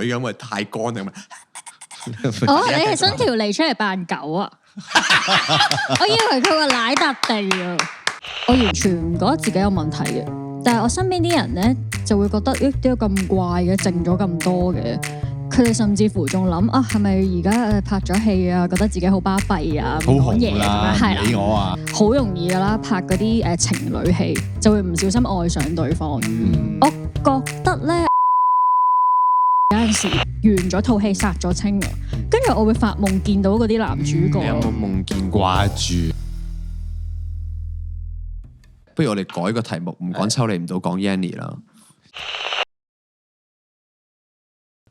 嘅，因為太乾啦。你係伸條脷出嚟扮狗啊！我以為佢話奶笪地啊！我完全唔覺得自己有問題嘅，但係我身邊啲人咧就會覺得點解咁怪嘅，靜咗咁多嘅。佢哋甚至乎仲諗啊，係咪而家拍咗戲啊，覺得自己好巴閉啊，好講嘢紅啦，係唔理我啊！好容易噶啦，拍嗰啲情侶戲就會唔小心愛上對方。我覺得咧有陣時完咗套戲殺咗青啊，跟住我會發夢見到嗰啲男主角。你有冇夢見過？掛住，不如我哋改個題目，唔講抽離唔到，講 Yanny 啦。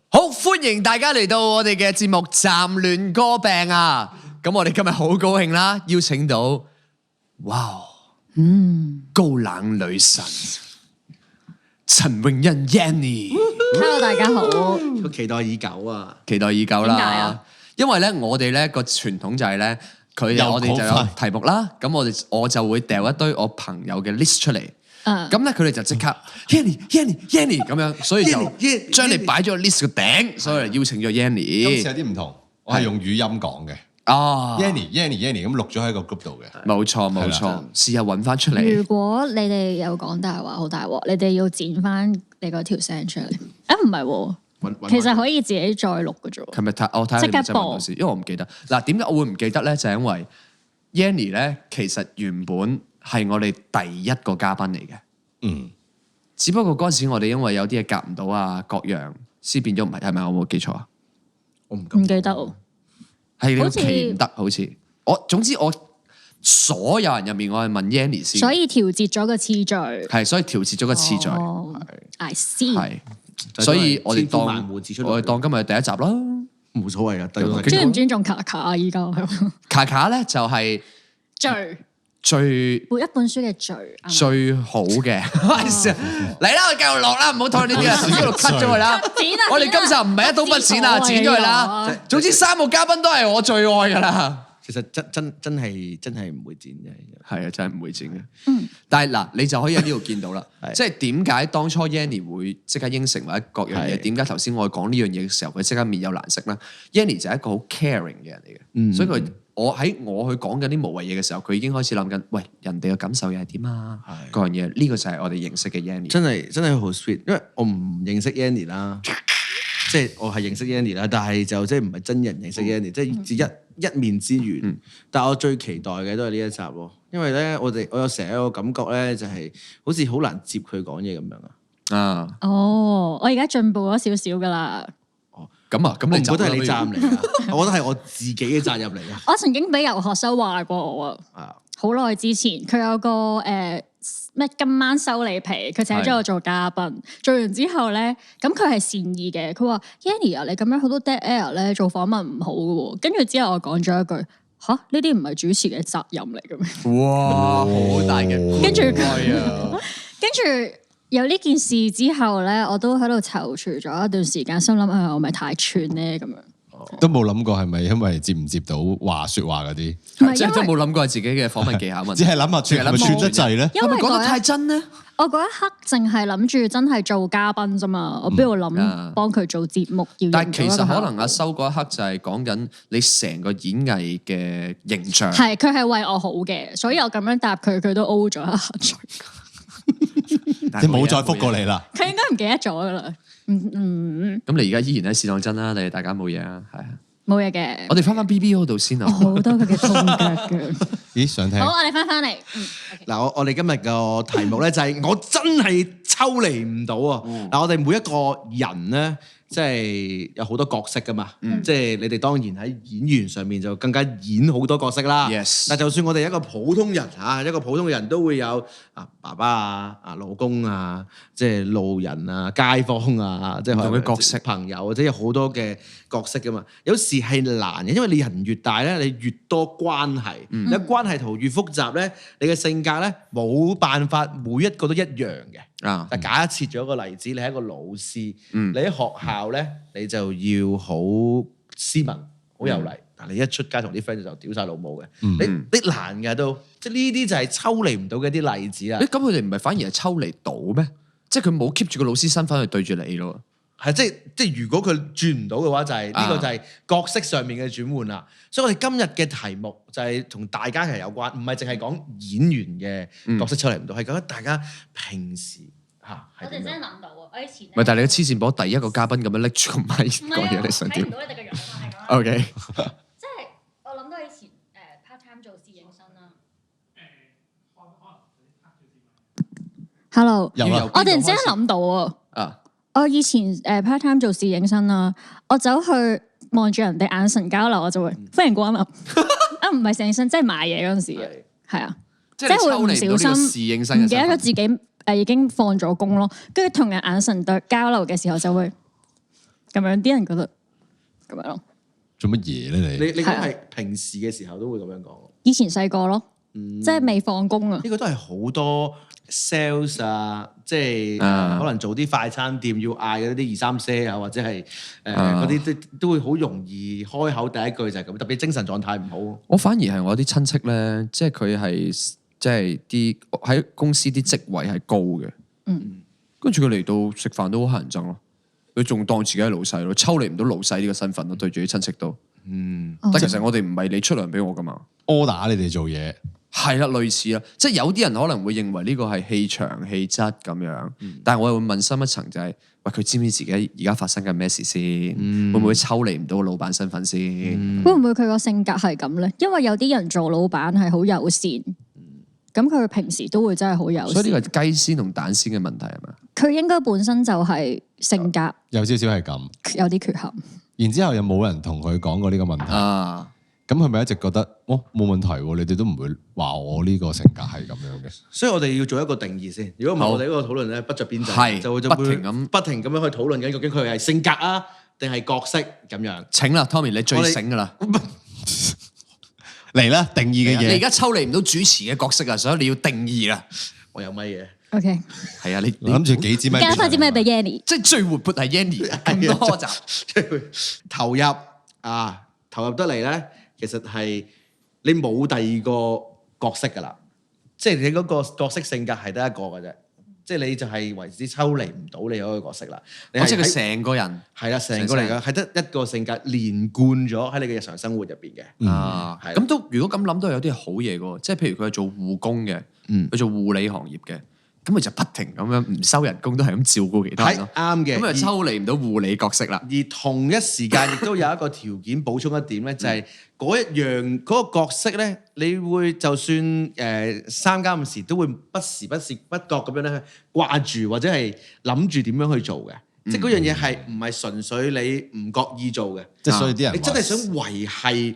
好，歡迎大家嚟到我哋嘅節目《暫亂歌病》啊！咁我哋今日好高興啦，邀請到，哇，高冷女神陳詠欣 Yanny。Hello， 大家好。都期待已久啊！期待已久點解啦啊，因為咧我哋咧個傳統就係咧，我哋就有題目啦，咁我就會掉一堆我朋友嘅 list 出嚟。咁咧佢哋就即刻 Yanny 咁樣，所以就將你擺咗個 list 個頂，所以邀請咗 Yanny。今次有啲唔同，我係用語音講嘅。哦 Yanny 咁錄咗喺個 group 度嘅。冇錯，試下揾翻出嚟。如果你哋有講大話，好大鑊，你哋要剪翻你嗰條聲出嚟。唔係喎，其實可以自己再錄嘅啫。琴日我睇你真係問到先，因為我唔記得。嗱，點解我會唔記得咧？就係因為 Yanny 咧，其實原本係我哋第一個嘉賓嚟嘅。只不過嗰陣時我哋因為有啲嘢夾唔到啊，各樣先變咗唔係，係咪我冇記錯啊？我唔記得喎。係你個期唔得，好似總之我所有人入面，我係問 Yanny 先，所以調節咗個次序，係所以調節咗個次序，I see，係，所以我哋當今日第一集啦，冇所謂啊。尊唔尊重卡卡啊？依家卡卡咧就係最每一本書嘅最好嘅，嚟啦，我繼續落啦，唔好討論呢啲啊，呢度 cut 咗佢啦。我哋今集唔係一刀不剪啊，剪咗佢啦。總之3個嘉賓都係我最愛噶啦。其實真係唔會剪嘅，係啊，真係唔會剪嘅。但係嗱，你就可以喺呢度見到啦，即係點解當初 Yanny 會即刻應承或者各樣嘢？點解頭先我講呢樣嘢嘅時候，佢即刻面有難色咧？Yanny 就係一個好 caring 嘅人嚟嘅，所以我去講緊啲無謂嘢嘅時候，佢已經開始諗緊，喂，人哋嘅感受又係點啊？各樣嘢，呢個就係我哋認識嘅 Yanny。真係好 sweet，因為我唔認識 Yanny 啦，即係我係認識 Yanny 啦，但係就即係唔係真人認識 Yanny，即係一面之緣。但係我最期待嘅都係呢一集喎，因為咧我有成日有個感覺咧，就係好似好難接佢講嘢咁樣啊。我而家進步咗少少噶啦。咁你我覺得係你責任嚟㗎，我覺得係我自己嘅責任嚟㗎。我曾經俾游學修話過我啊，好耐之前佢有個咩今晚收你皮，佢請咗我做嘉賓，做完之後咧，咁佢係善意嘅，佢話 Yanny 啊，你咁樣好多 dead air 咧，做訪問唔好嘅喎。跟住之後我講咗一句吓，呢啲唔係主持嘅責任嚟嘅咩？哇，好大嘅，跟住有呢件事之後咧，我都喺度躊躇咗一段時間，心諗我咪太串咧咁樣。都冇諗過係咪因為接唔接到說話嗰啲，即係都冇諗過自己嘅訪問技巧問題，只係諗下係咪串得滯咧？因為講得太真咧。我嗰一刻淨係諗住真係做嘉賓啫嘛，我邊度諗幫佢做節目要？但係其實可能阿修嗰一刻就係講緊你成個演藝嘅形象。係佢係為我好嘅，所以我咁樣答佢，佢都 O 咗一下嘴。你冇再覆過你啦。佢應該唔記得咗噶啦。咁你而家依然喺試當真啦，你哋大家冇嘢啊，係啊，冇嘢嘅。我哋翻BBO 度先啊。好多佢嘅風格嘅。咦，想聽？好，我哋翻嚟。嗱，我哋今日個題目咧就係我真係抽離唔到啊！嗱，我哋每一個人咧，即係有好多角色噶嘛，即係你哋當然喺演員上面就更加演好多角色啦。Yes。但就算我哋一個普通人嚇，一個普通人都會有爸爸啊、老公啊、即係路人啊、街坊啊，即係唔同嘅角色、朋友，或者有好多嘅角色噶嘛。有時係難嘅，因為你人越大咧，你越多關係，你關係圖越複雜咧，你嘅性格咧冇辦法每一個都一樣嘅。但假設咗個例子，你係一個老師，你喺學校咧，你就要好斯文、好有禮。但你一出街同啲 friend 就屌晒老母嘅，你難㗎都，即係呢啲就係抽離唔到嘅一啲例子啦。咁佢哋唔係反而係抽離到咩？即係佢冇 keep 住個老師身份去對住你咯。係即係如果佢轉唔到嘅話，就係呢個就係角色上面嘅轉換啦。所以我哋今日嘅題目就係同大家係有關，唔係淨係講演員嘅角色出嚟唔到，係講大家平時嚇係點樣。我哋真係諗到啊！我以前唔係，但係你個黐線簿第一個嘉賓咁樣拎住個咪講嘢，你想點睇唔到你哋個樣啊，係咁。 ？OK，即係我諗到以前part time 做侍應生啦。Hello，有啊我突然之間諗到啊，我以前part time 做侍應生啦，我走去望住人哋眼神交流，我就會歡迎光臨啊，唔係侍應生，即係買嘢嗰陣時嘅，係啊，即係會唔小心侍應生嘅唔記得咗自己已經放咗工咯，跟住同人眼神對交流嘅時候就會咁樣，啲人覺得咁樣咯。做乜嘢咧？你講係平時嘅時候都會咁樣講。以前細個咯，即係未放工啊。呢個都係好多 sales 啊，即係可能做啲快餐店要嗌嗰啲2、3些啊，或者係嗰啲都會好容易開口第一句就係咁，特別精神狀態唔好。我反而係我啲親戚咧，即係佢係即係啲喺公司啲職位係高嘅，跟住佢嚟到食飯都好乞人憎咯，佢仲當自己係老細咯，抽離唔到老細呢個身份咯，對住啲親戚都，但其實我哋唔係你出糧俾我噶嘛。order 你哋做嘢，係啦，類似啦，即係有啲人可能會認為呢個係氣場氣質咁樣，但係我又會問深一層就係、喂，佢知唔知自己而家發生緊咩事先？會唔會抽離唔到老闆身份先？會唔會佢個性格係咁咧？因為有啲人做老闆係好友善，咁佢平時都會真係好友善。所以呢個雞先同蛋先嘅問題係咪？佢應該本身就係性格有少少係咁。有啲缺陷。然之後又冇人同佢講過呢個問題，啊，咁佢咪一直覺得冇問題喎？你哋都唔會話我呢個性格係咁樣嘅。所以我哋要做一個定義先。如果唔係，我哋呢個討論咧不着邊際，係就會不停咁去討論緊究竟佢係性格啊定係角色咁樣。請啦，Tommy，你最醒噶啦，嚟啦，定義嘅你而嘢。家抽離唔到主持嘅角色啊，所以你要定義啦。我有乜嘢？ OK，係啊，你諗住幾支咪？加翻支咩俾 Yanny？即係最活潑係 Yanny 咁多集，投入得嚟咧，其實係你冇第二個角色噶啦，即係你嗰個角色性格係得一個嘅啫，即係你就係為之抽離唔到你嗰個角色啦。你即係佢成個人係啦，成個嚟講係得一個性格連貫咗喺你嘅日常生活入邊嘅。啊，咁都如果咁諗都有啲好嘢嘅喎，即係譬如佢係做護工嘅，佢做護理行業嘅。咁佢就不停咁樣唔收人工，都係咁照顧其他人咯。啱嘅，咁就抽離唔到護理角色啦。而同一時間亦都有一個條件補充一點咧，就係嗰個角色咧，你會就算三更時都會不時不覺咁樣咧掛住或者係諗住點樣去做嘅。即係嗰樣嘢係唔係純粹你唔覺意做嘅？即係所以啲人你真係想維係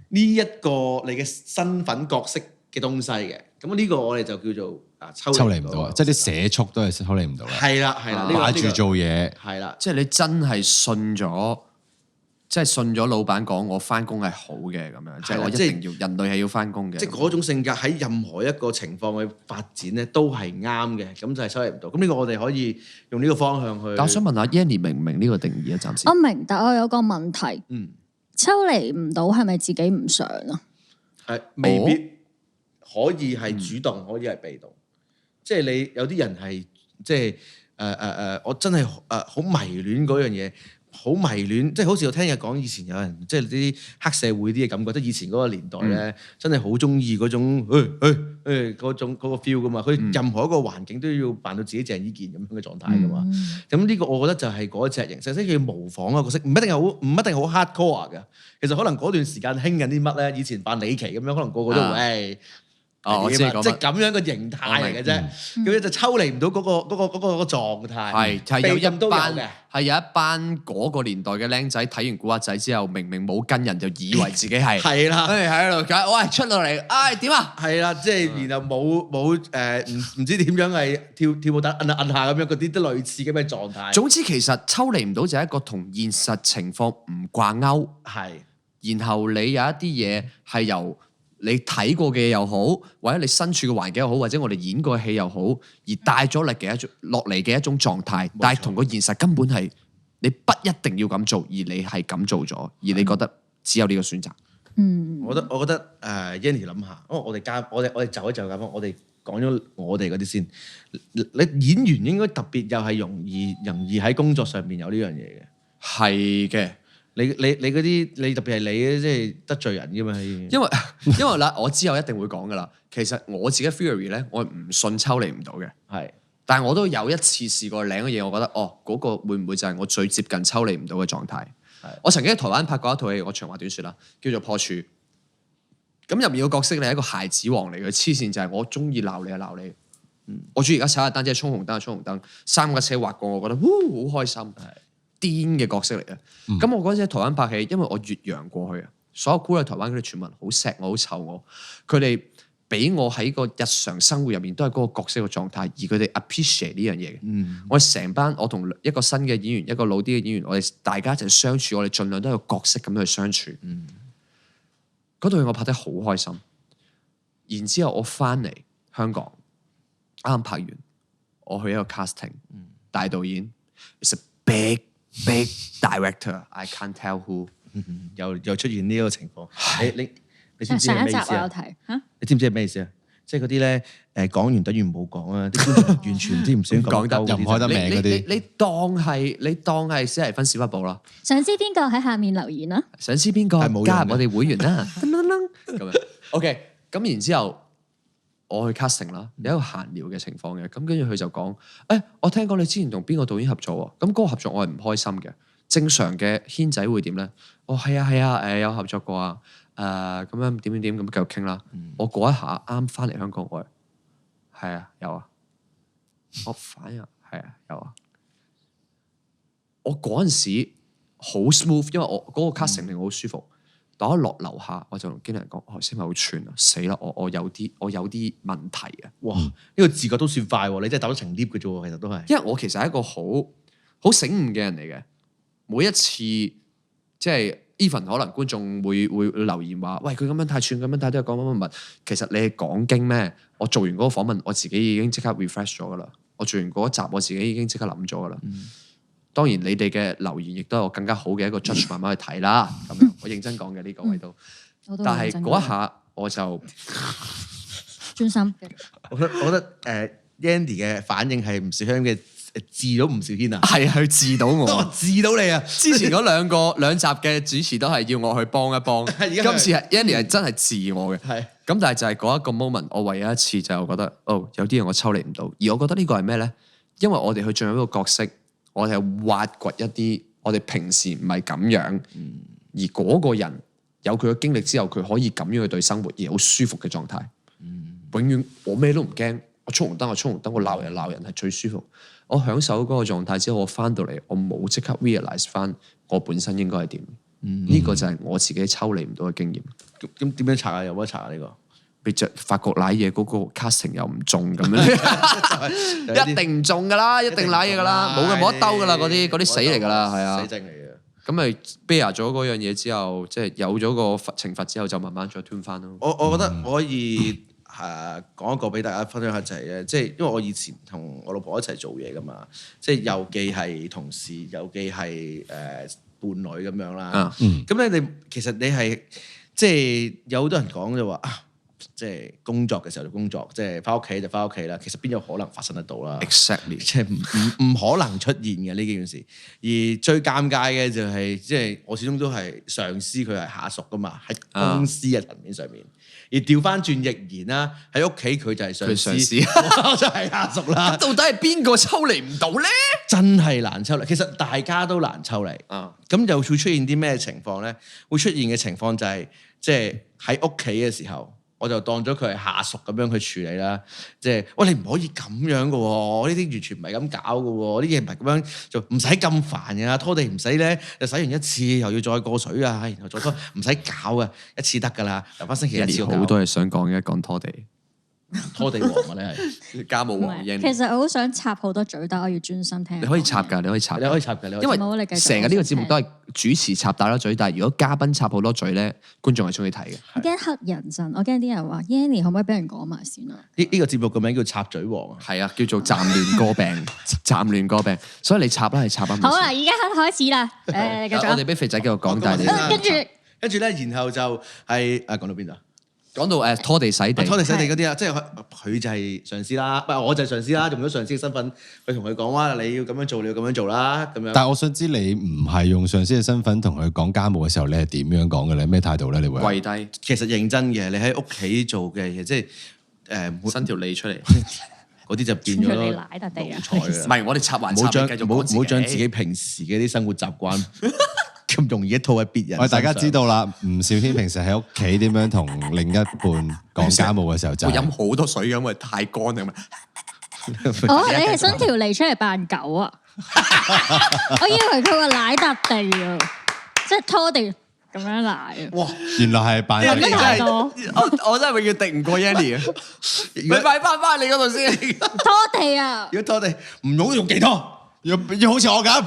呢一個你嘅身份角色嘅東西嘅。咁呢個我哋就叫做抽離唔到啊！即係啲社畜都係抽離唔到啦。係啦，掛住做嘢。係啦，即係你真係信咗老闆講我翻工係好嘅咁樣，即係我一定要人類係要翻工嘅。即係嗰種性格喺任何一個情況嘅發展咧，都係啱嘅。咁就係抽離唔到。咁呢個我哋可以用呢個方向去。但我想問下 Yanny 明唔明呢個定義啊？暫時我明，但我有個問題，抽離唔到係咪自己唔想啊？未必可以係主動，可以係被動。即係你有啲人係即係我真係好迷戀嗰樣嘢，好迷戀，即係好似我聽日講以前有人即係啲黑社會啲嘅感覺，即係以前嗰個年代咧，真係好中意嗰種嗰個 feel 噶嘛。佢任何一個環境都要扮到自己鄭伊健咁樣嘅狀態噶嘛。咁呢個我覺得就係嗰隻形式，即係要模仿個角色，唔一定好 hardcore 嘅。其實可能嗰段時間興緊啲乜咧？以前扮李琦咁樣，可能個個都會我知即係咁樣個形態嚟嘅啫，咁就抽離唔到嗰個狀態。係有一班嗰個年代嘅僆仔睇完古惑仔之後，明明冇跟人就以為自己係係啦，喺度講，喂出到嚟，點啊？係啦，即係然後冇唔知點樣係跳舞摁下咁樣嗰啲都類似咁嘅狀態。總之其實抽離唔到就係一個同現實情況唔掛鈎，係。然後你有一啲嘢係由你睇過嘅嘢又好，或者你身處嘅環境又好，或者我哋演過嘅戲又好，而帶咗落嚟嘅一種狀態，但係同個現實根本係你不一定要咁做，而你係咁做咗，而你覺得只有呢個選擇。我覺得Yanny 諗下，我哋走一走咁，我哋講咗我哋嗰啲先。你演員應該特別又係容易喺工作上面有呢樣嘢嘅。係嘅。你嗰啲你特別係你即係得罪人㗎嘛？因為啦，我之後一定會講噶啦。其實我自己 theory 咧，我唔信抽離唔到嘅。係，但係我都有一次試過領嘅嘢，我覺得嗰個會唔會就係我最接近抽離唔到嘅狀態？我曾經喺台灣拍過一套戲，我長話短説啦，叫做《破處》。咁入面個角色你係一個孩子王嚟嘅，黐線就係我中意鬧你就鬧你。我中意而家踩下單車衝紅燈就衝紅燈，3架車劃過我覺得好開心。癲嘅角色嚟嘅，咁我嗰陣喺台灣拍戲，因為我越洋過去啊，所有姑喺台灣嗰啲全民好錫我，好湊我，佢哋俾我喺個日常生活入面都係嗰個角色嘅狀態，而佢哋 appreciate 呢樣嘢嘅。我哋成班，我同一個新嘅演員，一個老啲嘅演員，我哋大家一齊相處，我哋盡量都有角色咁樣去相處。嗰套戲我拍得好開心，然之後我翻嚟香港，啱拍完，我去一個 casting，大導演 ，it's a big director，I can't tell who， 又出現呢個情況。你知唔知上一集係咩意思啊？我有睇嚇，你知唔知係咩意思啊？即係嗰啲咧講完等於冇講啊！啲觀眾完全唔知唔想講得又唔開得名嗰啲，你當係史提芬史匹堡啦。想知邊個喺下面留言啊？想知邊個係冇用嘅加入我哋會員啦？咁樣 OK， 咁然之後我去 casting 啦，有一個閒聊嘅情況嘅，咁跟住佢就講：我聽講你之前同邊個導演合作喎？咁嗰個合作我係唔開心嘅。正常嘅軒仔會點咧？係啊，有合作過啊。咁樣點咁繼續傾啦。我嗰一下啱翻嚟香港，我係啊有啊，我反應係啊有啊。我嗰陣時好 smooth，因為我嗰個 casting 令我好舒服。但我一落樓下，我就同經理人講：頭先咪好串啊！死啦！我有啲問題啊！哇！呢個自覺都算快喎，你真係搭咗層 lift 嘅啫喎，其實都係。因為我其實係一個好醒悟嘅人嚟嘅，每一次即係 even 可能觀眾會留言話：喂，佢咁樣太串，咁樣太多講乜。其實你係講經咩？我做完嗰個訪問，我自己已經即刻 refresh 咗噶啦。我做完嗰一集，我自己已經即刻諗咗噶啦。當然，你哋嘅留言亦都係我更加好嘅一個 judge，慢慢去睇啦。咁樣，我認真講嘅呢個位都。但係嗰一下我就專心。我覺得Yandy 嘅反應係唔少香嘅治到唔少軒啊。係佢治到我，治到你啊！之前嗰兩集嘅主持都係要我去幫一幫，今次係 Yandy 係真係治我嘅。係。咁但係就係嗰一個 moment，我唯有一次就覺得，有啲嘢我抽離唔到。而我覺得呢個係咩咧？因為我哋去進入一個角色。我哋係挖掘一啲我哋平時唔係咁樣，而嗰個人有佢嘅經歷之後，佢可以咁樣去對生活而好舒服嘅狀態。永遠我咩都唔驚，我衝紅燈，我鬧人係最舒服。我享受嗰個狀態之後，我翻到嚟，我冇即刻 realize 翻我本身應該係點。呢個就係我自己抽離唔到嘅經驗。咁點樣查啊？有冇得查啊？呢個？你着發覺瀨嘢嗰個 casting 又唔中咁樣，一定唔中噶啦，一定瀨嘢噶啦，冇得兜噶啦，嗰啲死嚟噶啦，係啊，死症嚟嘅。咁咪 bear 咗嗰樣嘢之後，即係有咗個懲罰之後，就慢慢再 turn 翻咯。我覺得我可以講一個俾大家分享下就係咧，即係因為我以前同我老婆一齊做嘢噶嘛，即係又既係同事，又既係伴侶咁樣啦。咁咧你其實你係即係有好多人講就話即係工作嘅時候就工作，即係翻屋企就翻屋企啦。其實邊有可能發生得到啦 ？Exactly，即係唔可能出現嘅呢件事。而最尷尬嘅就係，即係我始終都係上司，佢係下屬噶嘛，喺公司嘅層面上面。而調翻轉亦然啦，喺屋企佢就係上司，我就係下屬啦。咁到底係邊個抽離唔到咧？真係難抽離，其實大家都難抽離。咁又會出現啲咩情況咧？會出現嘅情況就係，即係喺屋企嘅時候。我就當咗佢係下屬咁樣去處理啦，即係喂，你唔可以咁樣嘅喎，呢啲完全唔係咁搞嘅喎，呢啲嘢唔係咁樣就唔使咁煩嘅，拖地唔使咧，就洗完一次又要再過水啊，然後再拖，唔使搞啊，一次得㗎啦，留翻星期一次。好多嘢想講嘅，講拖地。拖地王啊！你係家務王。其實我好想插好多嘴，但我要專心聽。你可以插㗎，你可以插，因為成日呢個節目都係主持插大多嘴，但係如果嘉賓插好多嘴咧，觀眾係中意睇嘅。我驚黑人陣，我驚啲人話 Yanny 可唔可以俾人講埋先啊？呢個節目個名叫插嘴王啊，係啊，叫做暫亂歌病，暫亂歌病。所以你插啦，係插啊。好啦，而家開始啦。繼續。我哋俾肥仔繼續講，但係跟住咧，然後就係講到邊度？講到拖地洗地，拖地洗地嗰啲啊，即係佢就係上司啦，唔係我就係上司啦，用咗上司嘅身份去同佢講話，你要咁樣做，你要咁樣做啦，咁樣。但係我想知你唔係用上司嘅身份同佢講家務嘅時候，你係點樣講嘅咧？咩態度咧？你會跪低，其實認真嘅，你喺屋企做嘅嘢，即係伸條脷出嚟。嗰啲就變佢咗哋奶笪地啊！唔係我哋插還插，唔好將繼續講唔好將自己平時嘅啲生活習慣咁容易套喺別人。喂，大家知道啦，吳兆軒平時喺屋企點樣同另一半講家務嘅時候就我飲好多水嘅，因為太乾啦嘛。你係伸條脷出嚟扮狗啊！我以為佢個奶笪地啊，即係拖地咁樣奶啊！哇！原來係扮飲得太多，我真係永遠敵唔過 Yanny 啊！你快翻你嗰度先。拖地啊！如果拖地唔好用幾多，要好似我咁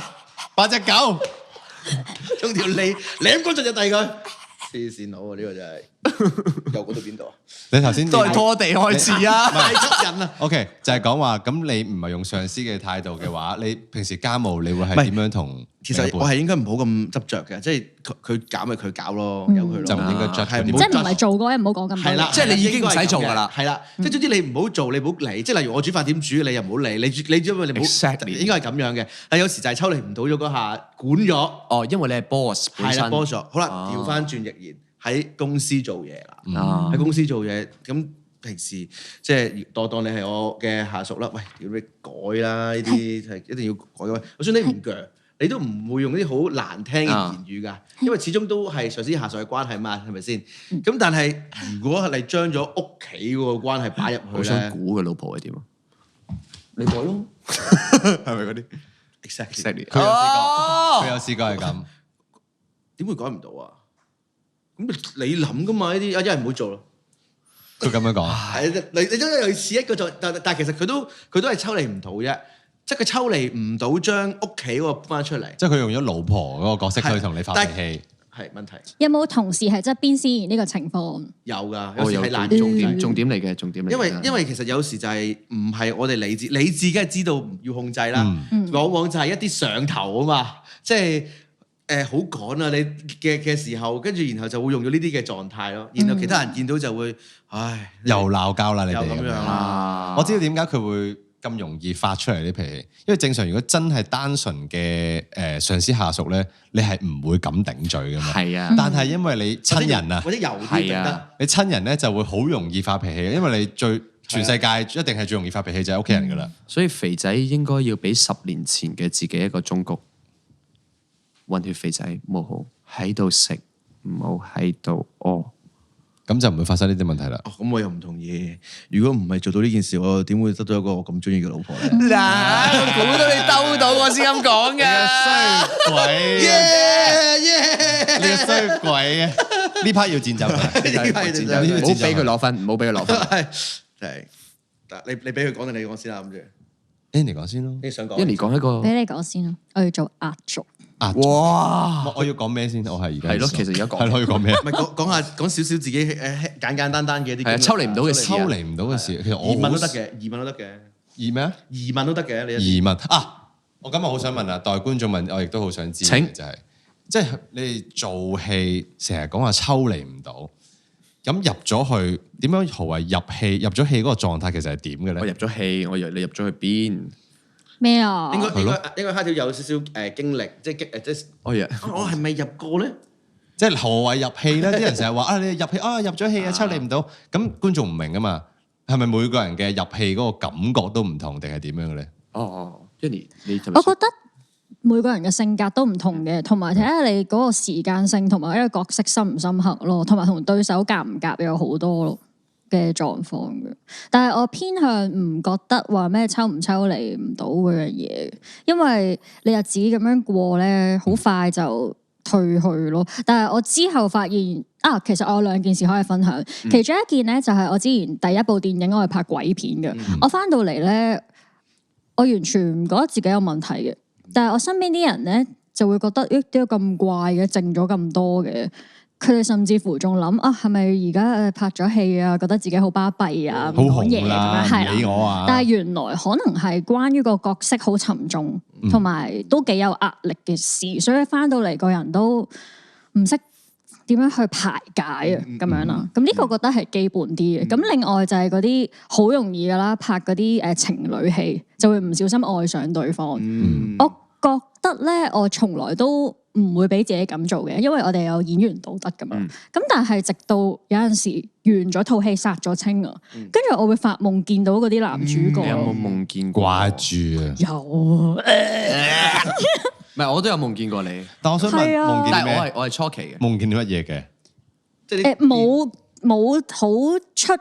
扮隻狗。用條脷舐乾淨就遞佢。黐線佬啊！呢個真係又講到邊度啊？你頭先都係拖地開始啊！太吸引啦！ OK，就係講話咁，你唔係用上司嘅態度嘅話，你平時家務你會係點樣同？其實我係應該唔好咁執着嘅，即係佢搞咪佢搞咯，由佢咯，就唔應該 judge 係即係唔係做嗰啲唔好講咁多。係啦，即係你已經唔使做㗎啦係啦，即係總之你唔好做，你唔好理。即係例如我煮飯點煮，你又唔好理。你因為你唔好 Exactly 應該係咁樣嘅。但有時就係抽離唔到咗嗰下，管咗。哦，因為你係 boss 本身係啦，boss 咗。好啦，調翻轉亦然喺公司做嘢啦。喺公司做嘢咁。平時即係當你係我嘅下屬啦，喂，要你改啦，呢啲係一定要改嘅。就算你唔鋸，你都唔會用啲好難聽嘅言語㗎，因為始終都係上司下屬嘅關係嘛，係咪先？咁但係如果你將咗屋企嗰個關係擺入我去咧，想估佢老婆係點啊？你改咯，係咪嗰啲 exactly 佢有試過，佢有試過係咁。點會改唔到啊？咁你諗㗎嘛？呢啲一係唔好做咯。佢咁樣講，係你都類似一個狀，但係其實佢都係抽離唔到啫，即係佢抽離唔到將屋企嗰個搬出嚟。即係佢用咗老婆嗰個角色去同你發脾氣。係問題。有冇同事係側邊先呢個情況？有㗎，有時係難重點嚟嘅，重點嚟嘅。因為其實有時就係唔係我哋理智梗係知道要控制啦，往往就係一啲上頭啊嘛，即係。好趕啊！你嘅時候，跟住然後就會用咗呢啲嘅狀態咯。然後其他人見到就會，唉，又鬧交啦！你哋又咁樣啦。我知道點解佢會咁容易發出嚟啲脾氣，因為正常如果真係單純嘅上司下屬咧，你係唔會咁頂嘴噶嘛。係啊，但係因為你親人啊，或者油啲就得。你親人咧就會好容易發脾氣，因為你全世界一定係最容易發脾氣就係屋企人噶啦。所以肥仔應該要俾10年前嘅自己一個忠告。混血肥仔冇好喺度食，唔好喺度屙，咁就唔會發生呢啲問題啦。咁我又唔同意。如果唔係做到呢件事，我點會得到一個我咁中意嘅老婆咧？嗱，估到你兜到我先咁講嘅。衰鬼！耶！你個衰鬼啊！呢 part 要剪走佢，唔好俾佢攞分，唔好俾佢攞分。係，你俾佢講定你講先啦，諗住。Annie 講先咯。你想講？ Yanny 講一個。俾你講先啦，我要做壓軸。哇！我要講咩先？我係而家係咯，其實而家講係咯，要講咩？唔係講少少自己簡簡單單嘅啲。係啊，抽離唔到嘅事。抽離唔到嘅事，其實我疑問都得嘅，疑問都得嘅。疑咩啊？疑問都得嘅，你疑問啊！我今日好想問啊，代觀眾問，我亦都好想知，請就係即係你哋做戲成日講話抽離唔到，咁入咗去點樣何謂入戲？入咗戲嗰個狀態其實係點嘅咧？我入咗戲，我以為你入咗去邊？咩啊？應該蝦條有少少經歷，即係我以為我係咪入過咧？即係何謂入戲咧？啲人成日話啊，你入戲啊，入咗戲啊，抽離唔到，咁觀眾唔明啊嘛？係咪每個人嘅入戲嗰個感覺都唔同，定係點樣嘅咧？哦，Yanny，你我覺得每個人嘅性格都唔同嘅，同埋睇下你嗰個時間性同埋一個角色深唔深刻咯，同埋同對手夾唔夾有好多咯嘅狀況嘅。但係我偏向唔覺得話咩抽唔抽離唔到嗰樣嘢，因為你日子咁樣過咧，好快就退去咯。但係我之後發現啊，其實我有2件事可以分享。其中一件咧就係我之前第一部電影我係拍鬼片嘅，我翻到嚟咧，我完全唔覺得自己有問題嘅。但係我身邊啲人咧就會覺得，點解咁怪嘅，靜咗咁多嘅？佢哋甚至乎仲諗啊，係咪而家拍咗戲啊，覺得自己好巴閉啊，唔講嘢咁樣，係啦。我啊！但係原來可能係關於個角色好沉重，同埋都幾有壓力嘅事，所以翻到嚟個人都唔識點樣去排解啊咁樣啦。咁呢個覺得係基本啲嘅。咁另外就係嗰啲好容易噶啦，拍嗰啲情侶戲就會唔小心愛上對方。我覺得咧，我從來都唔會俾自己咁做嘅，因為我哋有演員道德噶嘛。咁但係直到有陣時完咗套戲殺咗青啊，跟住我會發夢見到嗰啲男主角。你有冇夢見過？掛住啊！有唔係，我都有夢見過你。但我想問夢見但係啲咩？我係初期嘅。夢見啲乜嘢嘅？即係冇好出。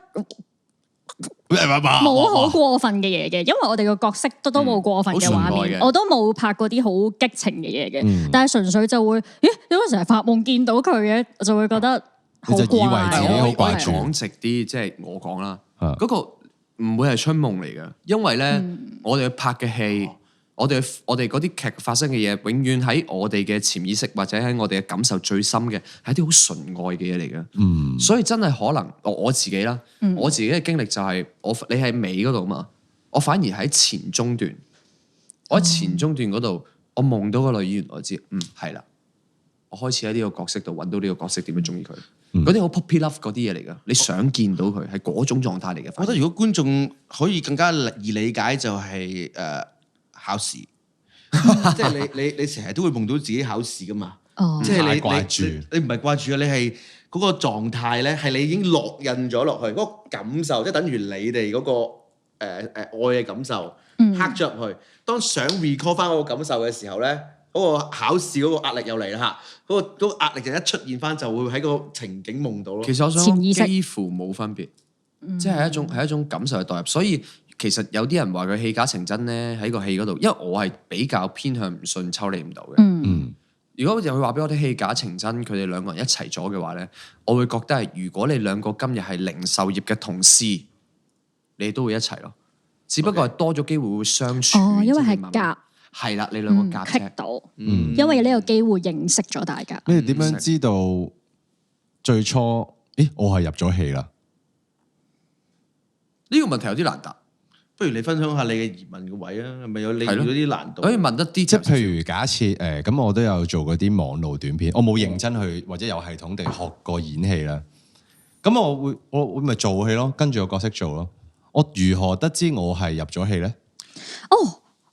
冇好過分嘅嘢嘅，因為我哋個角色都冇過分嘅畫面，我都冇拍過啲好激情嘅嘢嘅，但係純粹就會，點解成日發夢見到佢嘅，我就會覺得好怪。你就以為自己好掛住。講直啲，即係我講啦，嗰個唔會係春夢嚟嘅，因為咧，我哋拍嘅戲。我哋嗰啲劇發生嘅嘢，永遠喺我哋嘅潛意識或者喺我哋嘅感受最深嘅，係啲好純愛嘅嘢嚟嘅。所以真係可能我自己啦，我自己嘅經歷就係你喺尾嗰度嘛，我反而喺前中段，我喺前中段嗰度，我夢到個女演員，我知係啦，我開始喺呢個角色度揾到呢個角色點樣中意佢。嗰啲好 puppy love 嗰啲嘢嚟㗎，你想見到佢係嗰種狀態嚟嘅。我覺得如果觀眾可以更加易理解就係考試，即係你成日都會夢到自己考試噶嘛，即係你掛住，你唔係掛住啊，你係嗰個狀態咧，係你已經烙印咗落去，嗰個感受，即係等於你哋嗰個愛嘅感受刻咗入去。當想 recall 翻嗰個感受嘅時候咧，嗰個考試嗰個壓力又嚟啦嚇，嗰個壓力就一出現翻就會喺個情景夢到咯。其實我想講幾乎冇分別，即係一種感受嘅代入，所以。其實有啲人話佢戲假情真咧，喺個戲嗰度，因為我係比較偏向唔信抽離唔到嘅。如果佢話俾我啲戲假情真，佢哋兩個人一齊咗嘅話咧，我會覺得係如果你兩個今日係零售業嘅同事，你都會一齊咯。只不過係多咗機會會相處。因為係夾。係啦，你兩個夾啫。到。因為呢個機會認識咗大家。你哋點樣知道最初？我係入咗戲啦。呢個問題有啲難答。不如你分享下你嘅疑問嘅位啊，係咪有你嗰啲難度？可以問得啲，即係譬如假設咁我都有做嗰啲網路短片，我冇認真去或者有系統地學過演戲啦。咁我會咪做戲咯，跟住個角色做咯。我如何得知我係入咗戲咧？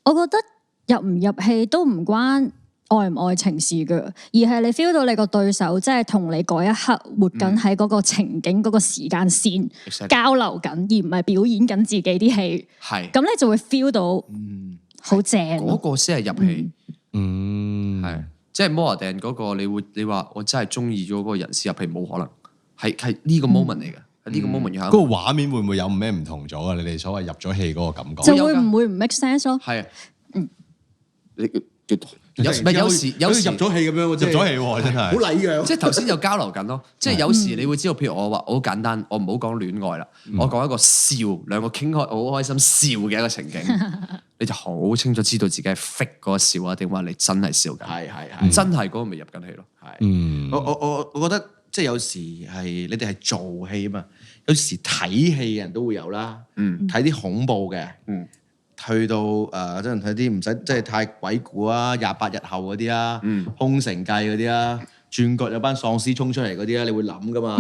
我覺得入唔入戲都唔關愛唔愛情事㗎，而係你 feel 到你個對手即係同你嗰一刻活緊喺嗰個情景嗰個時間線交流緊，而唔係表演緊自己啲戲。係咁你就會 feel 到好正。嗰個先係入戲。係即係 more than 嗰個，你話我真係中意咗嗰個人先入戲，冇可能。係呢個 moment 嚟嘅，係呢個 moment 要。嗰個畫面會唔會有咩唔同咗啊？你哋所謂入咗戲嗰個感覺，就會唔會唔 make sense 咯？係啊，有時入咗戲咁樣，入咗戲喎，真係好禮讓。即係頭先就交流緊咯，即係有時你會知道，譬如我話好簡單，我唔好講戀愛啦，我講一個笑，兩個傾開好開心笑嘅一個情景，你就好清楚知道自己係 fake 嗰個笑啊，定話你真係笑緊？係真係嗰個咪入緊戲咯。係，我覺得即係有時係你哋係做戲啊嘛，有時睇戲嘅人都會有啦，睇啲恐怖嘅。去到真係睇啲唔使即係太鬼故啊，28日後嗰啲啊，空城計嗰啲啊，轉角有班喪屍衝出嚟嗰啲啊，你會諗噶嘛？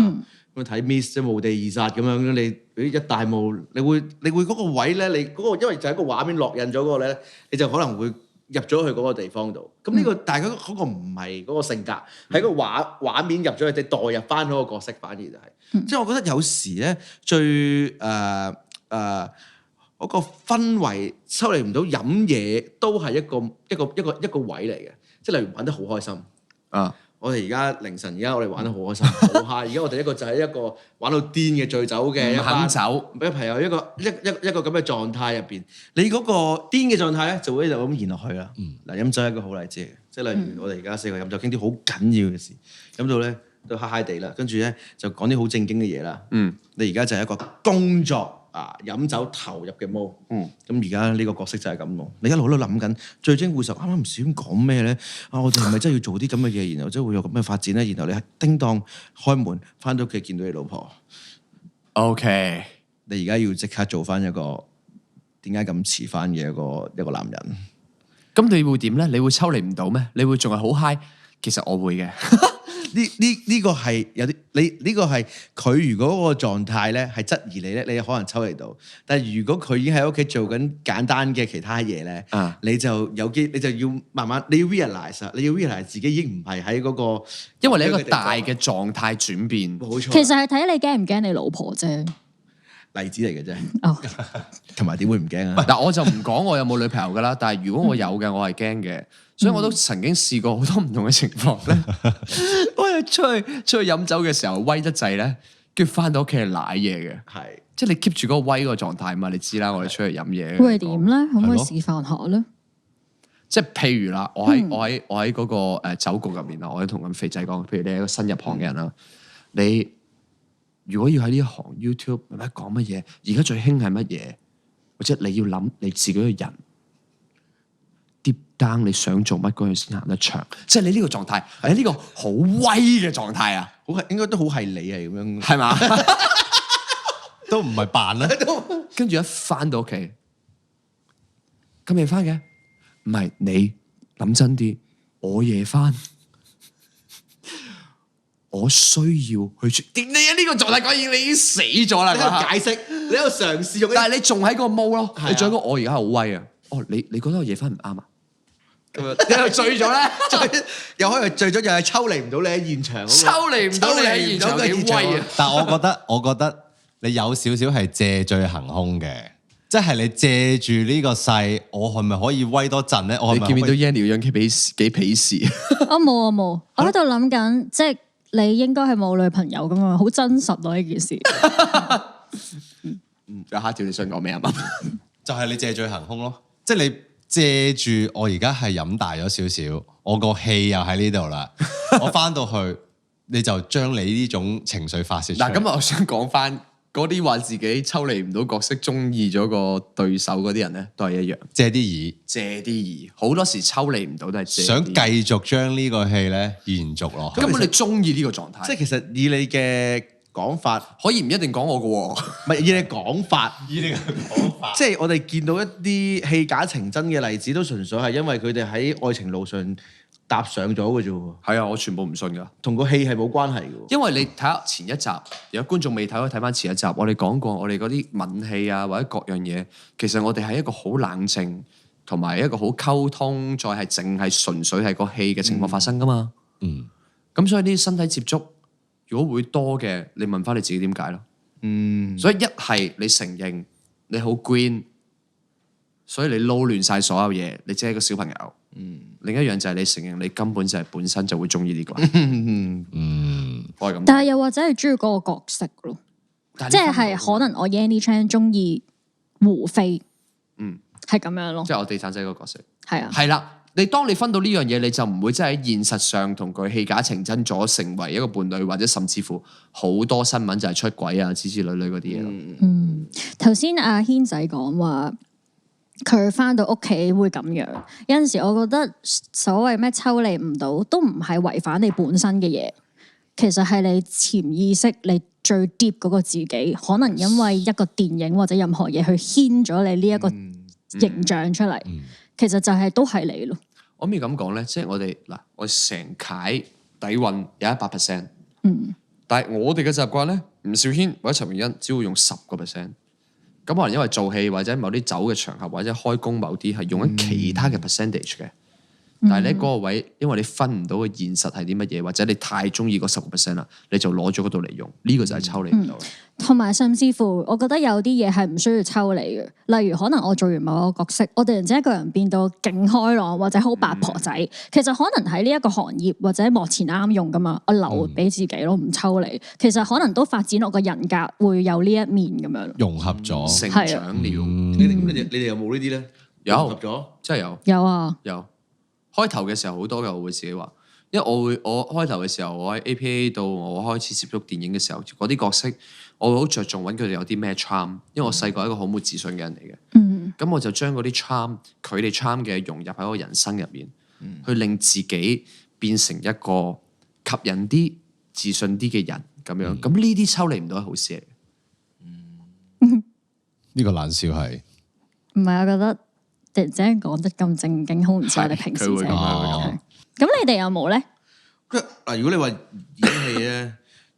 咁睇 Miss 即係無地自殺咁樣，你一大幕，你會嗰個位咧，你嗰個因為就係個畫面烙印咗嗰個咧，你就可能會入咗去嗰個地方度。咁呢個但係嗰個唔係嗰個性格，係個畫面入咗去，你代入翻嗰個角色，反而就係。即係我覺得有時咧最嗰個氛圍抽離唔到，飲嘢都係一個位嚟嘅，即係例如玩得好開心啊！我哋而家凌晨，而家我哋玩得好開心，好嗨！而家我哋一個就係一個玩到癲嘅醉酒嘅一班酒，俾朋友一個咁嘅狀態入邊，你嗰個癲嘅狀態咧就會就咁延落去啦。嗱，飲酒係一個好例子嘅，即係例如我哋而家4個飲酒傾啲好緊要嘅事，飲到咧都嗨嗨地啦，跟住咧就講啲好正經嘅嘢啦。你而家就係一個工作。飲酒投入嘅毛，咁而家呢個角色就係咁咯。你一路都諗緊，聚精會神，啱啱唔小心講咩咧？我哋係咪真係要做啲咁嘅嘢，然後真係會有咁嘅發展咧？然後你叮當開門翻到屋企見到你老婆 ，OK，你而家要即刻做翻一個點解咁遲翻嘅一個男人。咁你會點咧？你會抽離唔到咩？你會仲係好 high？其實我會嘅。呢個係有啲你呢個係佢如果個狀態咧係質疑你咧，你可能抽離到。但係如果佢已經喺屋企做緊簡單嘅其他嘢咧，你就要慢慢你要 realize 自己已經唔係喺嗰個，因為你一個大嘅狀態轉變。冇錯。其實係睇你驚唔驚你老婆啫。例子嚟嘅啫。哦，同埋點會唔驚啊？嗱，我就唔講我有冇女朋友噶啦，但係如果我有嘅，我係驚嘅，所以我都曾經試過好多唔同嘅情況咧。我係出去飲酒嘅時候威得滯咧，跟住翻到屋企係舐嘢嘅，係即係你 keep 住嗰個威個狀態嘛，你知啦，我哋出去飲嘢。會係點咧？可唔可以示範下咧？即係譬如啦，我喺嗰個酒局入面啦，我喺同緊肥仔講，譬如你係一個新入行嘅人啦，你如果要喺呢一行 YouTube 唔係講乜嘢，而家最興係乜嘢，或者你要諗你自己個人 deep down 你想做乜嗰樣先行得長，即係你呢個狀態係呢個好威嘅狀態啊，好係應該都好係你係咁樣，係嘛？都唔係扮啦。跟住一翻到屋企，咁夜翻嘅，唔係你諗真啲，我夜翻。我需要去你喺呢個狀態講嘢，你已經死咗啦！你喺度解釋，你喺度嘗試用，但係你仲喺個毛咯，你仲喺個我而家好威啊！哦，你覺得我夜翻唔啱啊？你又醉咗咧，又可能醉咗，又係抽離唔到你喺現場，抽離唔到你喺現場幾威啊！但係我覺得你有少少係借醉行兇嘅，即係你借住呢個勢，我係咪可以威多陣咧？你見唔見到 Yanny 個樣幾鄙視？我冇，我喺度諗緊，即係你應該係冇女朋友噶嘛，好真實咯呢件事。有蝦條你想講咩啊？就係你借醉行兇咯，即係你借住我而家係飲大咗少少，我個氣又喺呢度啦，我翻到去你就將你呢種情緒發泄出嚟。嗱，咁我想講翻嗰啲話自己抽離唔到角色，中意咗個對手嗰啲人咧，都係一樣，借啲意，借啲意，好多時抽離唔到都係借。想繼續將呢個戲咧延續落去。根本你中意呢個狀態，即係其實以你嘅講法，可以唔一定講我嘅喎，唔係以你講法，即係我哋見到一啲戲假情真嘅例子，都純粹係因為佢哋喺愛情路上踏上咗嘅啫喎。係啊，我全部唔信噶，同個戲係冇關係嘅。因為你睇下前一集，有觀眾未睇可以睇翻前一集，我哋講過我哋嗰啲吻戲啊或者各樣嘢，其實我哋係一個好冷靜同埋一個好溝通，再係淨係純粹係個戲嘅情況發生噶嘛。咁所以呢啲身體接觸如果會多嘅，你問翻你自己點解咯。所以一係你承認你好 green，所以你撈亂晒所有嘢，你只係一個小朋友。另一樣就係你承認你根本就係本身就會中意呢個人。我係咁。但係又或者係中意嗰個角色咯，即係可能我 Yanny Chan 中意胡飛，係咁樣咯。即係我地產仔嗰個角色。係啊，係啦。當你分到呢樣嘢，你就唔會真係喺現實上同佢戲假情真咗，成為一個伴侶，或者甚至乎好多新聞就係出軌啊，之類嗰啲嘢咯。頭先阿軒仔講話佢翻到屋企會咁樣，有陣時我覺得所謂咩抽離唔到，都唔係違反你本身嘅嘢，其實係你潛意識你最 deep 嗰個自己，可能因為一個電影或者任何嘢去牽咗你呢一個形象出嚟，其實就係都係你咯。我可唔可以咁講咧？即係我成楷底蘊有100%，但係我哋嘅習慣咧，吳兆軒或者陳明恩只會用10%。咁可能因為做戲或者某啲酒嘅場合或者開工某啲係用緊其他嘅 percentage 嘅。但係咧嗰個位，因為你分唔到個現實係啲乜嘢，或者你太中意嗰10%啦，你就攞咗嗰度嚟用，呢個就係抽離唔到。同埋甚至乎，我覺得有啲嘢係唔需要抽離嘅，例如可能我做完某個角色，我突然之間一個人變到勁開朗或者好八婆仔，其實可能喺呢一個行業或者幕前啱用噶嘛，我留俾自己咯，唔抽離。其實可能都發展我個人格會有呢一面咁樣，融合咗，成長了。你哋有冇呢啲咧？有融合咗，真係有。有啊，有。開頭嘅時候好多嘅，我會自己話，因為我開頭嘅時候，我喺 APA 度，我開始接觸電影嘅時候，嗰啲角色我會好着重揾佢哋有啲咩 charm，因為我細個係一個好冇自信嘅人嚟嘅。咁我就將嗰啲 charm，佢哋 charm 嘅融入喺我人生入面，去令自己變成一個吸引啲、自信啲嘅人咁樣。咁呢啲抽離唔到係好事嚟嘅。呢個冷笑係唔係我覺得。突然之間講得咁正經，好唔似我哋平時啫。咁你哋有冇咧？嗱，如果你話演戲咧，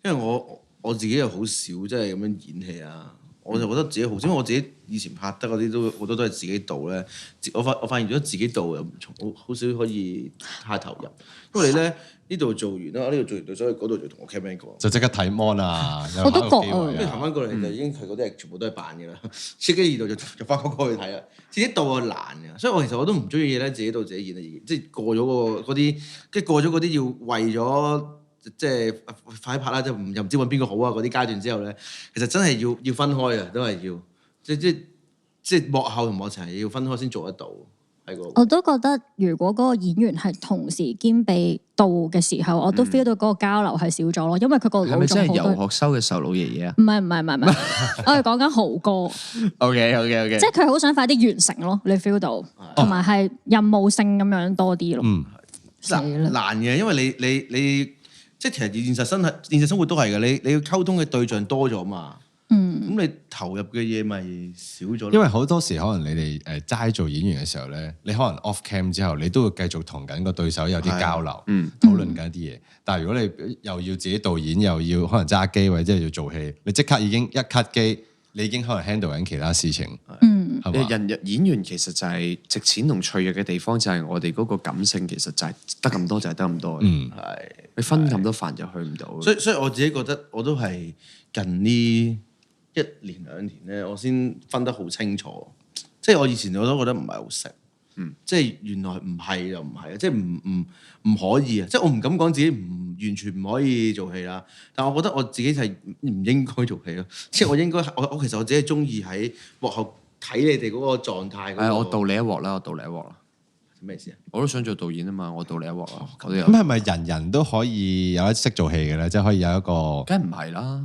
因為我自己又好少即係咁樣演戲啊，我就覺得自己好，因為我自己以前拍得嗰啲都好多都係自己導咧，我發現咗自己導又好少可以太投入，因為你咧呢度做完啦，呢度做完，所以嗰度就同我 cameraman 講，就即刻睇 mon 啊！我都覺啊跟住行翻過嚟就已經佢嗰啲係全部都係扮嘅啦，設計二度就翻嗰個去睇啦，自己導係難嘅，所以我其實我都唔中意嘢咧，自己導自己演啊，即係過咗嗰啲，跟住過咗嗰啲要為咗。即係快啲拍啦，又唔知揾邊個好啊嗰啲階段之後咧，其實真係要分開啊，都係要即係幕後同幕前係要分開先做得到。我都覺得，如果嗰個演員係同時兼備導嘅時候，我都 feel 到嗰個交流係少咗咯，因為佢個腦係咪真係仲好多。遊學修嘅時候老爺爺啊？唔係，我係講緊豪哥， OK，即係佢好想快啲完成咯，你 feel 到，同埋係任務性咁樣多啲咯。死啦！難嘅，因為你即係其實現實生活都係嘅，你要溝通嘅對象多咗嘛。咁你投入嘅嘢咪少咗。因為好多時可能你哋齋做演員嘅時候咧，你可能 off cam 之後，你都會繼續同緊個對手有啲交流，討論緊一啲嘢。但係如果你又要自己導演，又要可能揸機或者要做戲，你即刻已經一 cut 機，你已經可能 handle 緊其他事情。演員其實就係值錢同脆弱嘅地方，就係我哋嗰個感性其實就係得咁多，就係得咁多。係你分咁多飯就去唔到。所以我自己覺得我都係近呢1年2年咧，我先分得好清楚。即係我以前我都覺得唔係好識。即係原來唔係就唔係，即係唔可以啊！即係我唔敢講自己完全唔可以做戲啦，但我覺得我自己係唔應該做戲咯。即係我應該我其實我自己係中意喺幕後睇你哋嗰個狀態。我導你一鑊啦，咩意思啊？我都想做導演啊嘛，我導你一鑊啦。咁係咪人人都可以有一識做戲嘅咧？即係可以有一個？梗係唔係啦。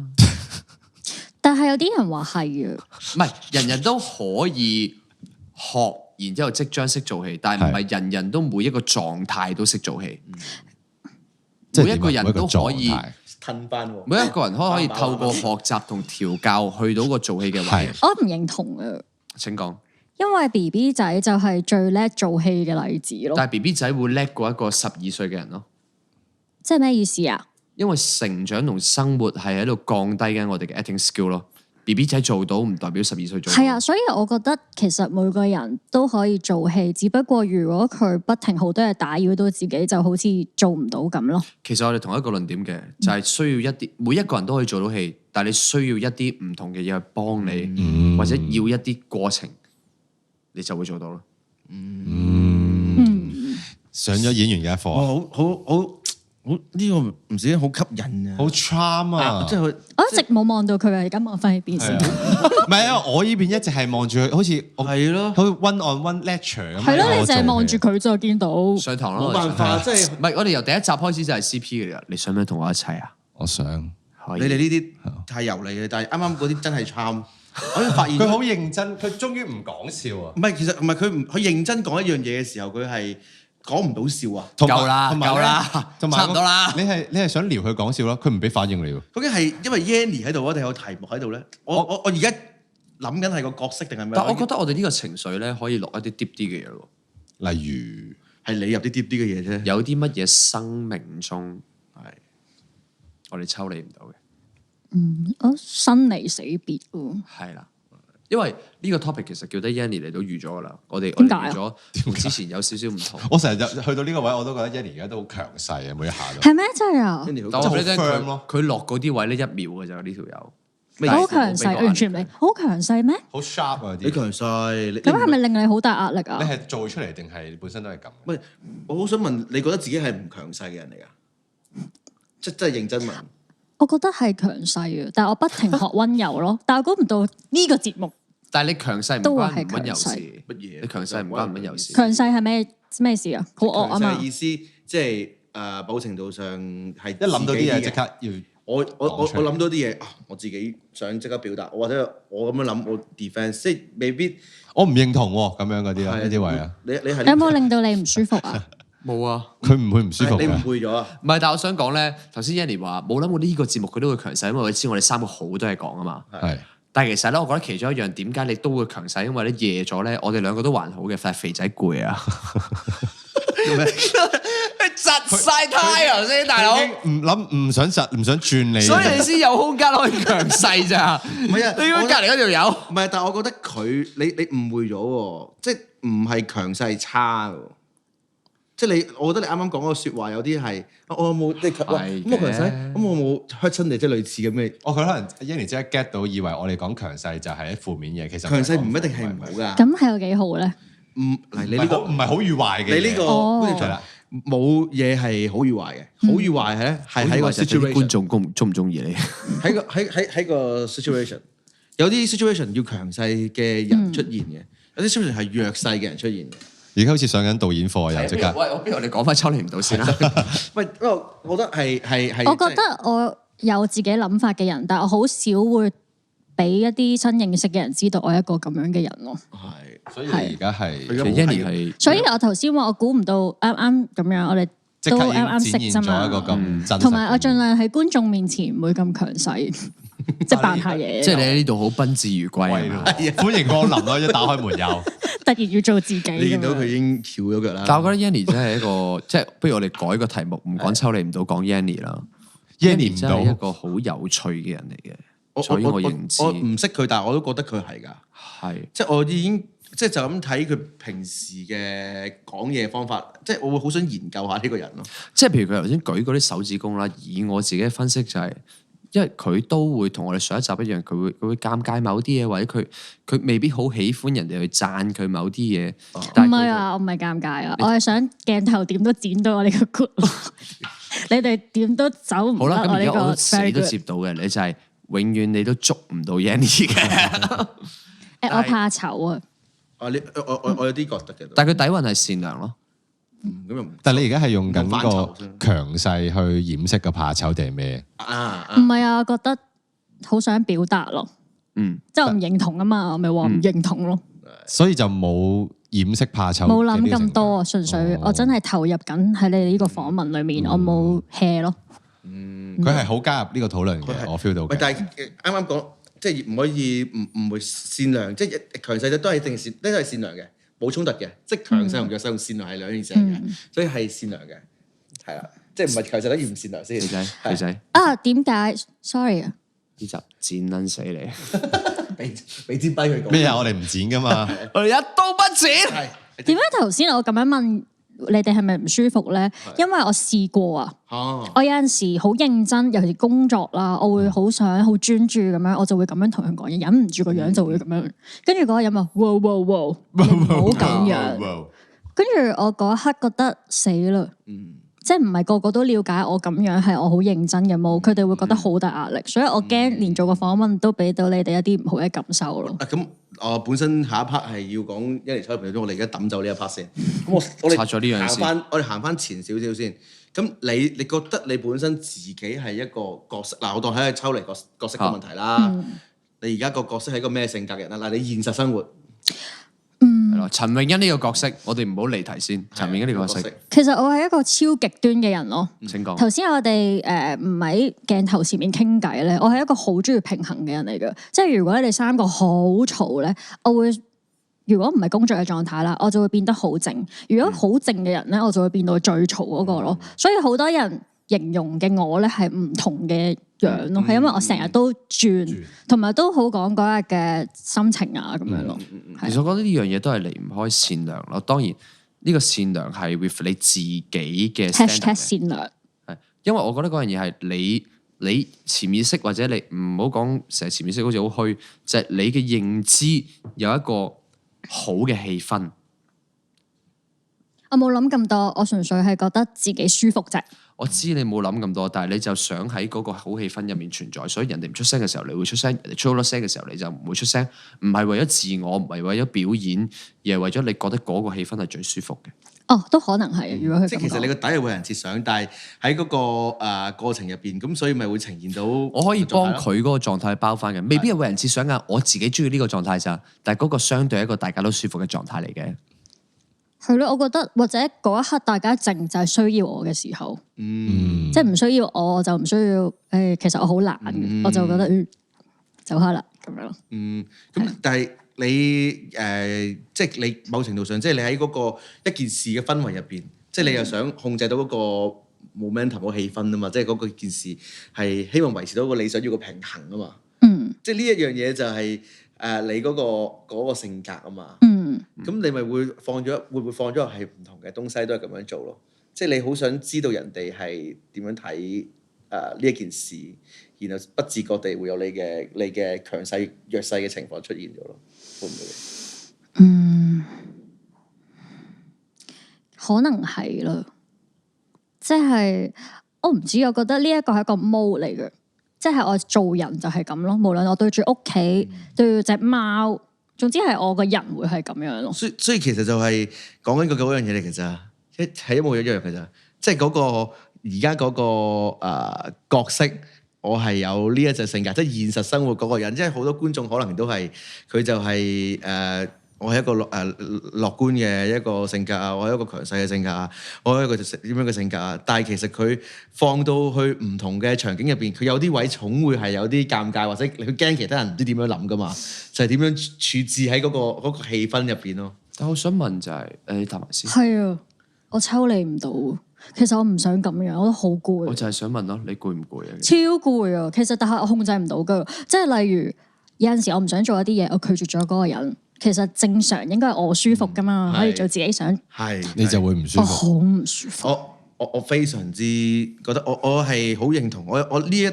但係有啲人話係嘅，唔係人人都可以學。然之後即將識做戲，但係唔係人人都每一個狀態都識做戲。每一個人都可以褪翻。每一個人可以透過學習同調教去到個做戲嘅位。我唔認同啊。請講。因為 BB 仔就係最叻做戲嘅例子咯。但係 BB 仔會叻過一個12歲嘅人咯。即係咩意思啊？因為成長同生活係喺度降低緊我哋嘅 acting skill 咯。BB 仔做到唔代表12歲做到。係啊，所以我覺得其實每個人都可以做戲，只不過如果佢不停好多嘢打擾到自己，就好似做唔到咁咯。其實我哋同一個論點嘅，就係需要一啲每一個人都可以做到戲，但係你需要一啲唔同嘅嘢去幫你，或者要一啲過程，你就會做到咯。上咗演員嘅一課，好呢個唔知好吸引啊，好 charm 啊！即係我一直冇望到佢，而家望翻喺邊先。唔係啊，我呢邊一直係望住佢，好似係咯，好似 one on one lecture 咁。係咯，你淨係望住佢就見到上堂咯，冇辦法，即係唔係我哋由第一集開始就係 CP 嘅啦。你想唔想同我一齊啊？我想。你哋呢啲太油膩嘅，但係啱啱嗰啲真係 charm。我已經發現佢好認真，佢終於唔講笑啊！唔係，其實唔係佢認真講一樣嘢嘅時候，佢係講唔到笑啊！夠啦，同埋差唔多啦。你係想撩佢講笑咯，佢唔俾反應你喎。究竟係因為 Yanny 喺度啊，定有題目喺度咧？我而家諗緊係個角色定係咩？但我覺得我哋呢個情緒咧，可以落一啲 deep 啲嘅嘢喎。例如係你入啲 deep 啲嘅嘢啫。有啲乜嘢生命中係我哋抽離唔到嘅？我生離死別喎。係啦，因為呢個 topic 其實叫得 Yanny 嚟到預咗噶啦，我哋點解啊預咗同之前有少少唔同。我成日去到呢個位，我都覺得 Yanny 而家都好強勢啊，每一下都。係咩真係啊？但我話俾你聽，好 firm 咯佢落嗰啲位呢1秒嘅咋呢條友。好強勢，完全唔理。好強勢咩？好 sharp 啊！你強勢，咁係咪令你好大壓力啊？你係做出嚟定係本身都係咁？喂，我好想問，你覺得自己係唔強勢嘅人嚟㗎？真係認真問。我覺得係強勢嘅，但係我不停學温柔咯。但係估唔到呢個節目，但係你強勢唔都話關係強勢温柔事，乜嘢？你強勢唔關温柔事。強勢係咩事啊？好惡啊嘛！強勢意思即係某程度上係一諗到啲嘢即刻要。我諗到啲嘢，我自己想即刻表達，或者我咁樣諗，我 defense 即係未必。我唔認同喎，咁樣嗰啲啊，呢啲位啊。你係有冇令到你唔舒服啊？冇啊，佢唔會唔舒服你誤嘅。會咗啊？唔係，但係我想講咧，頭先 Yanny 話冇諗過呢個節目佢都會強勢，因為佢知我哋3個好多嘢講啊嘛。係。但係其實咧，我覺得其中一樣點解你都會強勢，因為咧夜咗咧，我哋2個都還好嘅，但係肥仔攰啊。窒晒胎啊先，大佬。唔想轉你，所以你先有空間可以強勢咋？唔係啊，你要隔離嗰條友。唔係，但係我覺得佢你誤會咗喎，即係唔係強勢差喎。即係我覺得你啱啱講嗰個説話有啲係，我有冇即係咁我強勢，咁我冇 hurt 親你，即係類似咁嘅。佢可能 Yanny 即刻 get 到，以為我哋講強勢就係一負面嘢，其實強勢唔一定係唔好㗎。咁係有幾好咧？嗱，你呢個唔係好與壞嘅，你呢個係啦，冇嘢係好與壞嘅，好與壞係咧係喺個 situation。觀眾中唔中意你？喺個 situation，有啲 situation 要強勢嘅人出現嘅，有啲 situation 係弱勢嘅人出現嘅。而家好似上緊導演課又即刻。喂，我不如我哋講翻抽離唔到先啦。喂，因為我覺得係我覺得我有自己諗法嘅人，但係我好少會俾一啲新認識嘅人知道我係一個咁樣嘅人咯。係，所以而家係 Yanny 係，所以我頭先話我估唔到啱啱咁樣，我哋都啱啱識啫嘛。一個咁真實，同埋我盡量喺觀眾面前唔會咁強勢，即係扮下嘢。即係你喺呢度好賓至如歸啊嘛！歡迎光臨咯，一打開門又。突然要做自己，你見到佢已經翹咗腳啦。但我覺得 Yanny 真係一個，即係不如我哋改個題目，唔講抽離唔到，講 Yanny 啦。Yanny 真係一個好有趣嘅人嚟嘅，所以我認知。我唔識佢，但係我都覺得佢係㗎。係，即係我已經就咁睇佢平時嘅講嘢方法，即係我會好想研究下呢個人咯。即係譬如佢頭先舉嗰啲手指公啦，以我自己嘅分析就係。因為佢都會同我哋上一集一樣，佢會尷尬某啲嘢，或者佢未必好喜歡人哋去讚佢某啲嘢。唔係啊，我唔係尷尬啊，我係想鏡頭點都剪到我呢個 good，你哋點都走唔甩我呢個。我死都接到嘅，你就係永遠你都捉唔到 Yanny 嘅。我怕醜啊！我有啲覺得嘅，但係佢底蘊係善良咯。咁又唔但係你而家係用緊個強勢去掩飾個怕醜定係咩？唔係啊，我覺得好想表達咯。即係我唔認同啊嘛，我咪話唔認同咯。所以就冇掩飾怕醜。冇諗咁多啊，純粹我真係投入緊喺你哋呢個訪問裏面，我冇 hea 咯。佢係好加入呢個討論嘅，我 feel 到嘅。但係啱啱講，即係唔可以唔會善良，即係強勢都係定善，都係善良嘅。冇衝突嘅，即係強勢同弱勢同善良係兩件事嚟嘅，所以係善良嘅，係啦，即係唔係強勢等於唔善良先。女仔啊，點解 ？Sorry 啊，呢集賤撚死你！俾支跛佢講咩啊？我哋唔剪噶嘛，我哋一刀不剪。點解頭先我咁樣問你哋係咪唔舒服咧？因為我試過啊，我有陣時好認真，尤其是工作啦，我會好想好專注咁樣，我就會咁樣同佢講嘢，忍唔住個樣就會咁樣，跟住嗰個人話：哇哇哇，你唔好咁樣。跟住我嗰一刻覺得死啦，即係唔係個個都了解我咁樣係我好認真嘅冇，佢哋會覺得好大壓力，所以我驚連做個訪問都俾到你哋一啲唔好嘅感受咯。咁我本身下一 part 係要講一嚟抽離，我哋而家抌走呢一 part 先。咁我哋拆咗呢樣先，我哋行翻前少少先。咁你覺得你本身自己係一個角色嗱？我當喺個抽離角色嘅問題啦。你而家個角色係一個咩性格嘅人啊？嗱，你現實生活。係咯，陳詠欣呢個角色，我哋唔好離題先。陳詠欣呢個角色，其實我係一個超極端嘅人咯。請講。頭先我哋唔喺鏡頭前面傾偈咧，我係一個好中意平衡嘅人嚟嘅。即係如果你哋三個好嘈咧，我會如果唔係工作嘅狀態啦，我就會變得好靜。如果好靜嘅人咧，我就會變到最嘈嗰個咯。所以好多人形容嘅我咧係唔同嘅樣咯，係因為我成日都轉，同埋都好講嗰日嘅心情啊咁樣咯。其實我覺得呢樣嘢都係離唔開善良咯。當然呢個善良係 with 你自己嘅 #善良。係，因為我覺得嗰樣嘢係你潛意識或者你唔好講成日潛意識好似好虛，就係你嘅認知有一個好嘅氣氛。我冇諗咁多，我純粹係覺得自己舒服啫。我知你冇諗咁多，但係你就想喺嗰個好氣氛入面存在，所以人哋唔出聲嘅時候，你會出聲；人哋出好多聲嘅時候，你就唔會出聲。唔係為咗自我，唔係為咗表演，而係為咗你覺得嗰個氣氛係最舒服嘅。哦，都可能係，如果佢即係其實你個底係為人設想，但係喺嗰個過程入邊，咁所以咪會呈現到我可以幫佢嗰個狀態包翻嘅，未必係為人設想噶。我自己中意呢個狀態咋，但係嗰個相對係一個大家都舒服嘅狀態嚟嘅。係咯，我覺得或者嗰一刻大家靜就係需要我嘅時候，即係唔需要我就唔需要。其實我好懶嘅，我就覺得走開啦咁樣咯。咁但係你即係你某程度上，即係你喺嗰個一件事嘅氛圍入邊，即係你又想控制到嗰個 momentum 嗰個氣氛啊嘛，即係嗰個件事係希望維持到個你想要個平衡啊嘛。即係呢一樣嘢就係你嗰個性格啊嘛。咁你咪會唔會放咗係唔同嘅東西都係咁樣做咯？即係你好想知道人哋係點樣睇呢一件事，然後不自覺地會有你嘅強勢弱勢嘅情況出現咗咯，會唔會？可能係啦，即係我唔知，我覺得呢一個係一個 mode 嚟嘅，即係我做人就係咁咯。無論我對住屋企，對住隻貓，總之係我個人會係咁樣咯。所以其實就係講緊嗰樣嘢嚟嘅咋，係一模一樣嘅咋。即係嗰個而家嗰個角色，我係有呢一隻性格，即係現實生活嗰個人。即係好多觀眾可能都係佢就係我係一個樂觀嘅一個性格啊，我係一個強勢嘅性格啊，我係一個點樣嘅性格啊。但係其實佢放到去唔同嘅場景入邊，佢有啲位總會係有啲尷尬，或者佢驚其他人唔知點樣諗噶嘛，就係點樣處置喺嗰個氣氛入邊咯。但我想問就係你答埋先。係啊，我抽離唔到。其實我唔想咁樣，我都好攰。我就係想問咯，你攰唔攰啊？超攰啊！其實但係我控制唔到噶，即係例如有陣時我唔想做一啲嘢，我拒絕咗嗰個人。其實正常應該係我舒服噶嘛，可以做自己想。係你就會唔舒服。我好唔舒服。我非常之覺得我係好認同我覺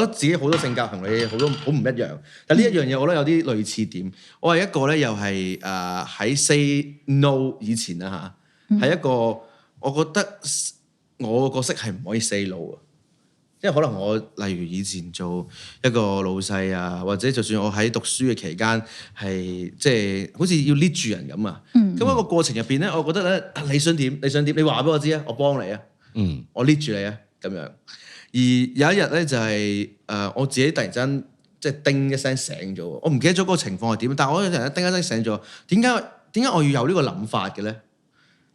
得自己好多性格同你好唔一樣，但呢一樣嘢我都有啲類似點。我係一個咧，又係喺 say no 以前啦嚇，係一個我覺得我個角色係唔可以 say no 啊。因為可能我例如以前做一個老細啊，或者就算我喺讀書嘅期間係即係好似要 lead 住人咁啊。咁喺個過程入邊咧，我覺得咧你想點？你話俾我知啊，我幫你啊。我 lead 住你啊，咁樣。而有一日咧就係我自己突然間即係叮一聲醒咗，我唔記得咗嗰個情況係點，但係我突然間叮一聲醒咗，點解我要有呢個諗法嘅咧？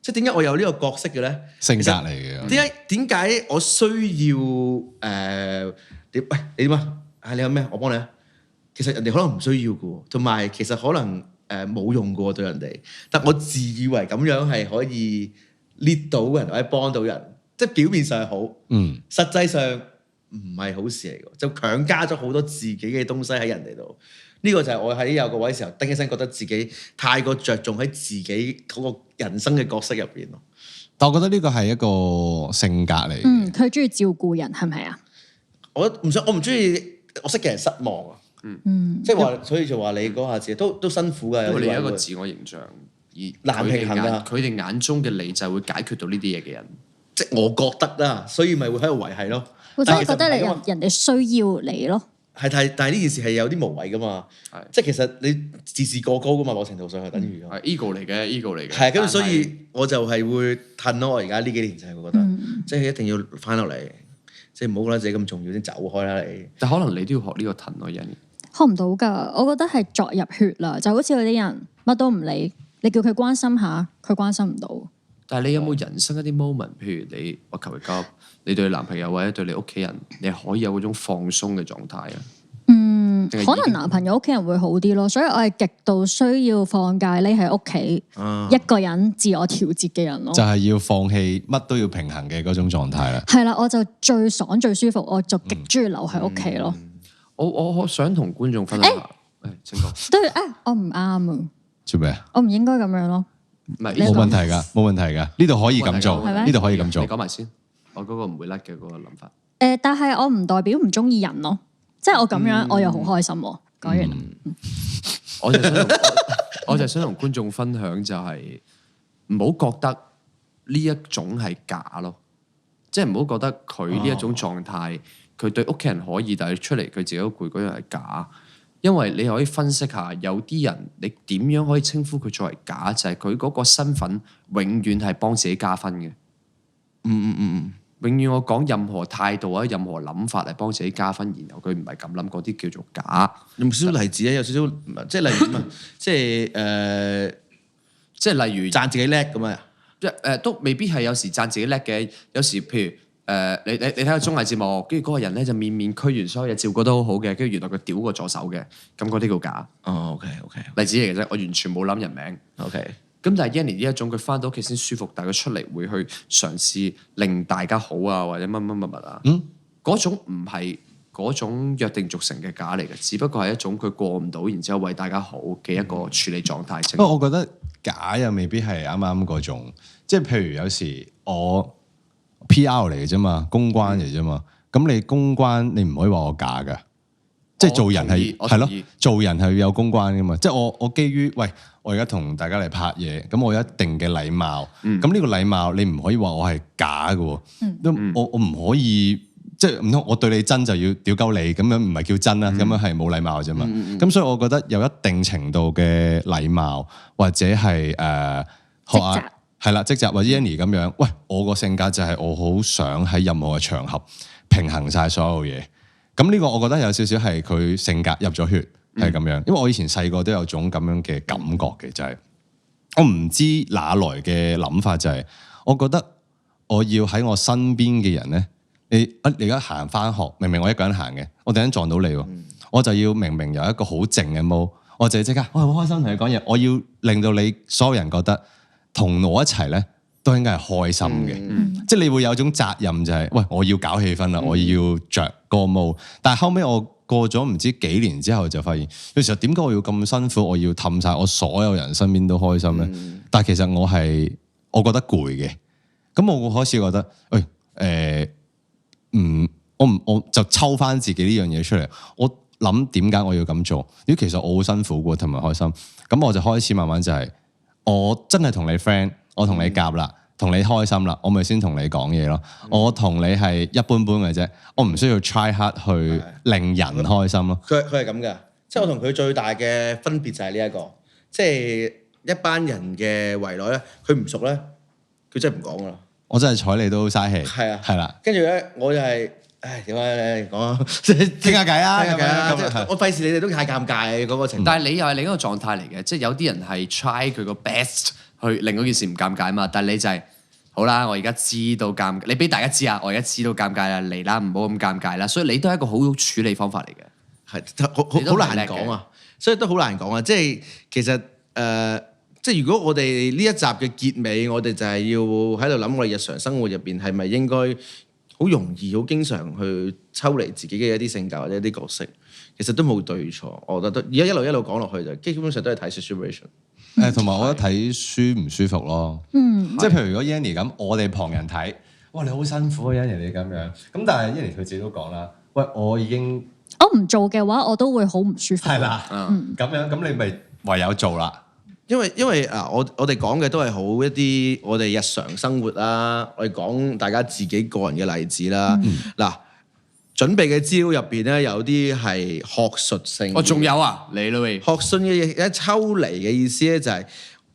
即係點解我有呢個角色嘅咧？性格嚟嘅。點解我需要喂你點啊？你有咩？我幫你啊！其實人哋可能唔需要嘅喎，同埋其實可能冇用嘅喎對人哋，但我自以為咁樣係可以 lead 到人或者幫到人，即係表面上係好，實際上唔係好事嚟嘅，就強加咗好多自己嘅東西喺人哋度。呢個就係我喺有個位時候，叮一聲覺得自己太過着重喺自己嗰個人生嘅角色入邊咯。但我覺得呢個係一個性格嚟嘅。佢中意照顧人係咪啊？我唔中意我識嘅人失望啊。即係話，所以就話你嗰下字都辛苦㗎。因為你有一個自我形象，而難平衡㗎。佢哋眼中嘅你就會解決到呢啲嘢嘅人。即係我覺得啦，所以咪會喺度維係咯。或者係覺得人哋需要你咯。但係呢件事係有啲無謂噶嘛，即係其實你自視過高噶嘛，某程度上係等於係 ego 嚟嘅 ego 嚟嘅。係咁，所以我就係會褪咯。我而家呢幾年就係會覺得，即係一定要翻落嚟，即係唔好覺得自己咁重要先走開啦你。但可能你都要學呢個褪咯，人學唔到㗎。我覺得係作入血啦，就好似嗰啲人乜都唔理，你叫佢關心下，佢關心唔到。但係你有冇人生一啲 moment，譬如你我求其交，你對男朋友或者對你屋企人，你可以有嗰種放鬆嘅狀態啊？可能男朋友屋企人會好啲咯，所以我係極度需要放假匿喺屋企，一個人自我調節嘅人咯。就係要放棄乜都要平衡嘅嗰種狀態啦。係啦，我就最爽最舒服，我就極中意留喺屋企咯。我想同觀眾分享下，請講。對，我唔啱啊！做咩啊？我唔應該咁樣咯。冇問題㗎，冇問題㗎。呢度可以咁做，呢度可以咁做。你講埋先，我嗰個唔會甩嘅嗰個諗法。但係我唔代表唔中意人咯，即係我咁樣，我又好開心。講完啦。我就想同觀眾分享就係唔好覺得呢一種係假咯，即係唔好覺得佢呢一種狀態，佢對屋企人可以，但係出嚟佢自己都攰嗰樣係假。因為你可以分析下，有啲人你點樣可以稱呼佢作為假，就係佢嗰個身份永遠係幫自己加分嘅。永遠我講任何態度啊，任何諗法嚟幫自己加分，然後佢唔係咁諗，嗰啲叫做假。有冇少少例子咧？有少少即係例如即係例如讚自己叻咁啊？都未必係有時讚自己叻嘅，有時譬如你睇個綜藝節目，跟住嗰個人咧就面面俱圓，所有嘢照顧得好好嘅，跟住原來佢屌過助手嘅，咁嗰啲叫假。哦，OK，例子嚟嘅啫，我完全冇諗人名。OK，咁但係 Yanny 呢一種佢翻到屋企先舒服，但係佢出嚟會去嘗試令大家好啊，或者乜啊，嗰種唔係嗰種約定俗成嘅假嚟嘅，只不過係一種佢過唔到，然之後為大家好嘅一個處理狀態啫。不過我覺得假又未必係啱啱嗰種，即係譬如有時我 PR 嚟嘅啫嘛，公關嚟啫嘛，咁你公關你唔可以話我假㗎。即係做人係咯，做人係要有公關噶嘛。即係我基於喂，我而家同大家嚟拍嘢，咁我有一定嘅禮貌。咁呢個禮貌你唔可以話我係假嘅喎。我唔可以即係唔通我對你真就要屌鳩你咁樣，唔係叫真啦，咁樣係冇禮貌啫嘛。咁所以我覺得有一定程度嘅禮貌或者係學下係啦，職責或者 Yanny 咁樣。喂，我個性格就係我好想喺任何嘅場合平衡晒所有嘢。咁呢個我覺得有少少係佢性格入咗血，係咁樣。因為我以前細個都有種咁樣嘅感覺嘅，就係我唔知哪來嘅諗法，就係我覺得我要喺我身邊嘅人咧，你而家行翻學，明明我一個人行嘅，我突然間撞到你喎，我就要明明有一個好靜嘅模，我就即刻，我好開心同你講嘢，我要令到你所有人覺得同我一齊咧，都應該係開心嘅，即係你會有種責任就係，喂，我要搞氣氛啦，我要着個模。但係後尾我過咗唔知幾年之後就發現，有時候點解我要咁辛苦，我要氹晒我所有人身邊都開心咧？但係其實我覺得攰嘅，咁我開始覺得，我就抽翻自己呢樣嘢出嚟，我諗點解我要咁做？咦，其實我好辛苦嘅，同埋開心。咁我就開始慢慢就係，我真係同你 friend。我同你夾啦，同你開心啦，我咪先同你講嘢咯。我同你係一般般嘅啫，我唔需要 try hard 去令人開心咯。佢係咁噶，即係我同佢最大嘅分別就係呢一個，即係一班人嘅圍內咧，佢唔熟咧，佢真係唔講噶啦。我真係睬你都嘥氣。係啊，係啦。跟住咧，我就係，點解你講啊？傾下偈啊，傾下偈啊。我費事你哋都太尷尬嗰個情況。但係你又係另一個狀態嚟嘅，即係有啲人係 try 佢個 best。去令嗰件事唔尷尬嘛，但係你就係、好啦，我而家知道尷尬，你俾大家知啊，我而家知道尷尬啦，嚟啦，唔好咁尷尬啦，所以你都係一個好處理方法嚟嘅，係好難講啊，所以都好難講啊，即係其實即係如果我哋呢一集嘅結尾，我哋就係要喺度諗我哋日常生活入邊係咪應該好容易、好經常去抽離自己嘅一啲性格或者一啲角色，其實都冇對錯，我覺得而家一路講落去就基本上都係睇 situation。同埋我覺得睇書唔舒服咯，即係譬如如果 Yanny 咁，我哋旁人睇，哇你好辛苦啊 Yanny 你咁樣，咁但係 Yanny 佢自己都講啦，喂我已經我唔做嘅話，我都會好唔舒服。係啦，咁樣咁你咪唯有做啦。因為我哋講嘅都係好一啲我哋日常生活啦，我哋講大家自己個人嘅例子啦。嗱，準備嘅資料入邊咧，有啲係學術性。仲有啊，你啦喂。學術嘅嘢一抽離嘅意思咧，就係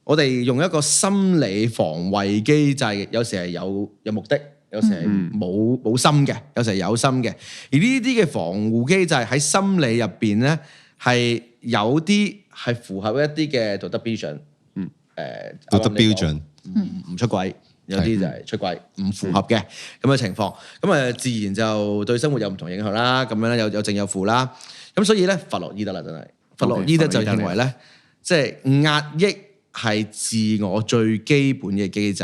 我哋用一個心理防衛機制，有時係有目的，有時係冇心嘅，有時係有心嘅。而呢啲嘅防護機制喺心理入邊咧，係有啲係符合一啲嘅道德標準。道德標準，唔出軌。有啲就係出軌唔符合嘅咁嘅情況，咁自然就對生活有唔同影響啦。咁樣咧有正有負啦。咁所以咧，弗洛伊德啦，真係弗洛伊德就認為咧，即係壓抑係自我最基本嘅機制。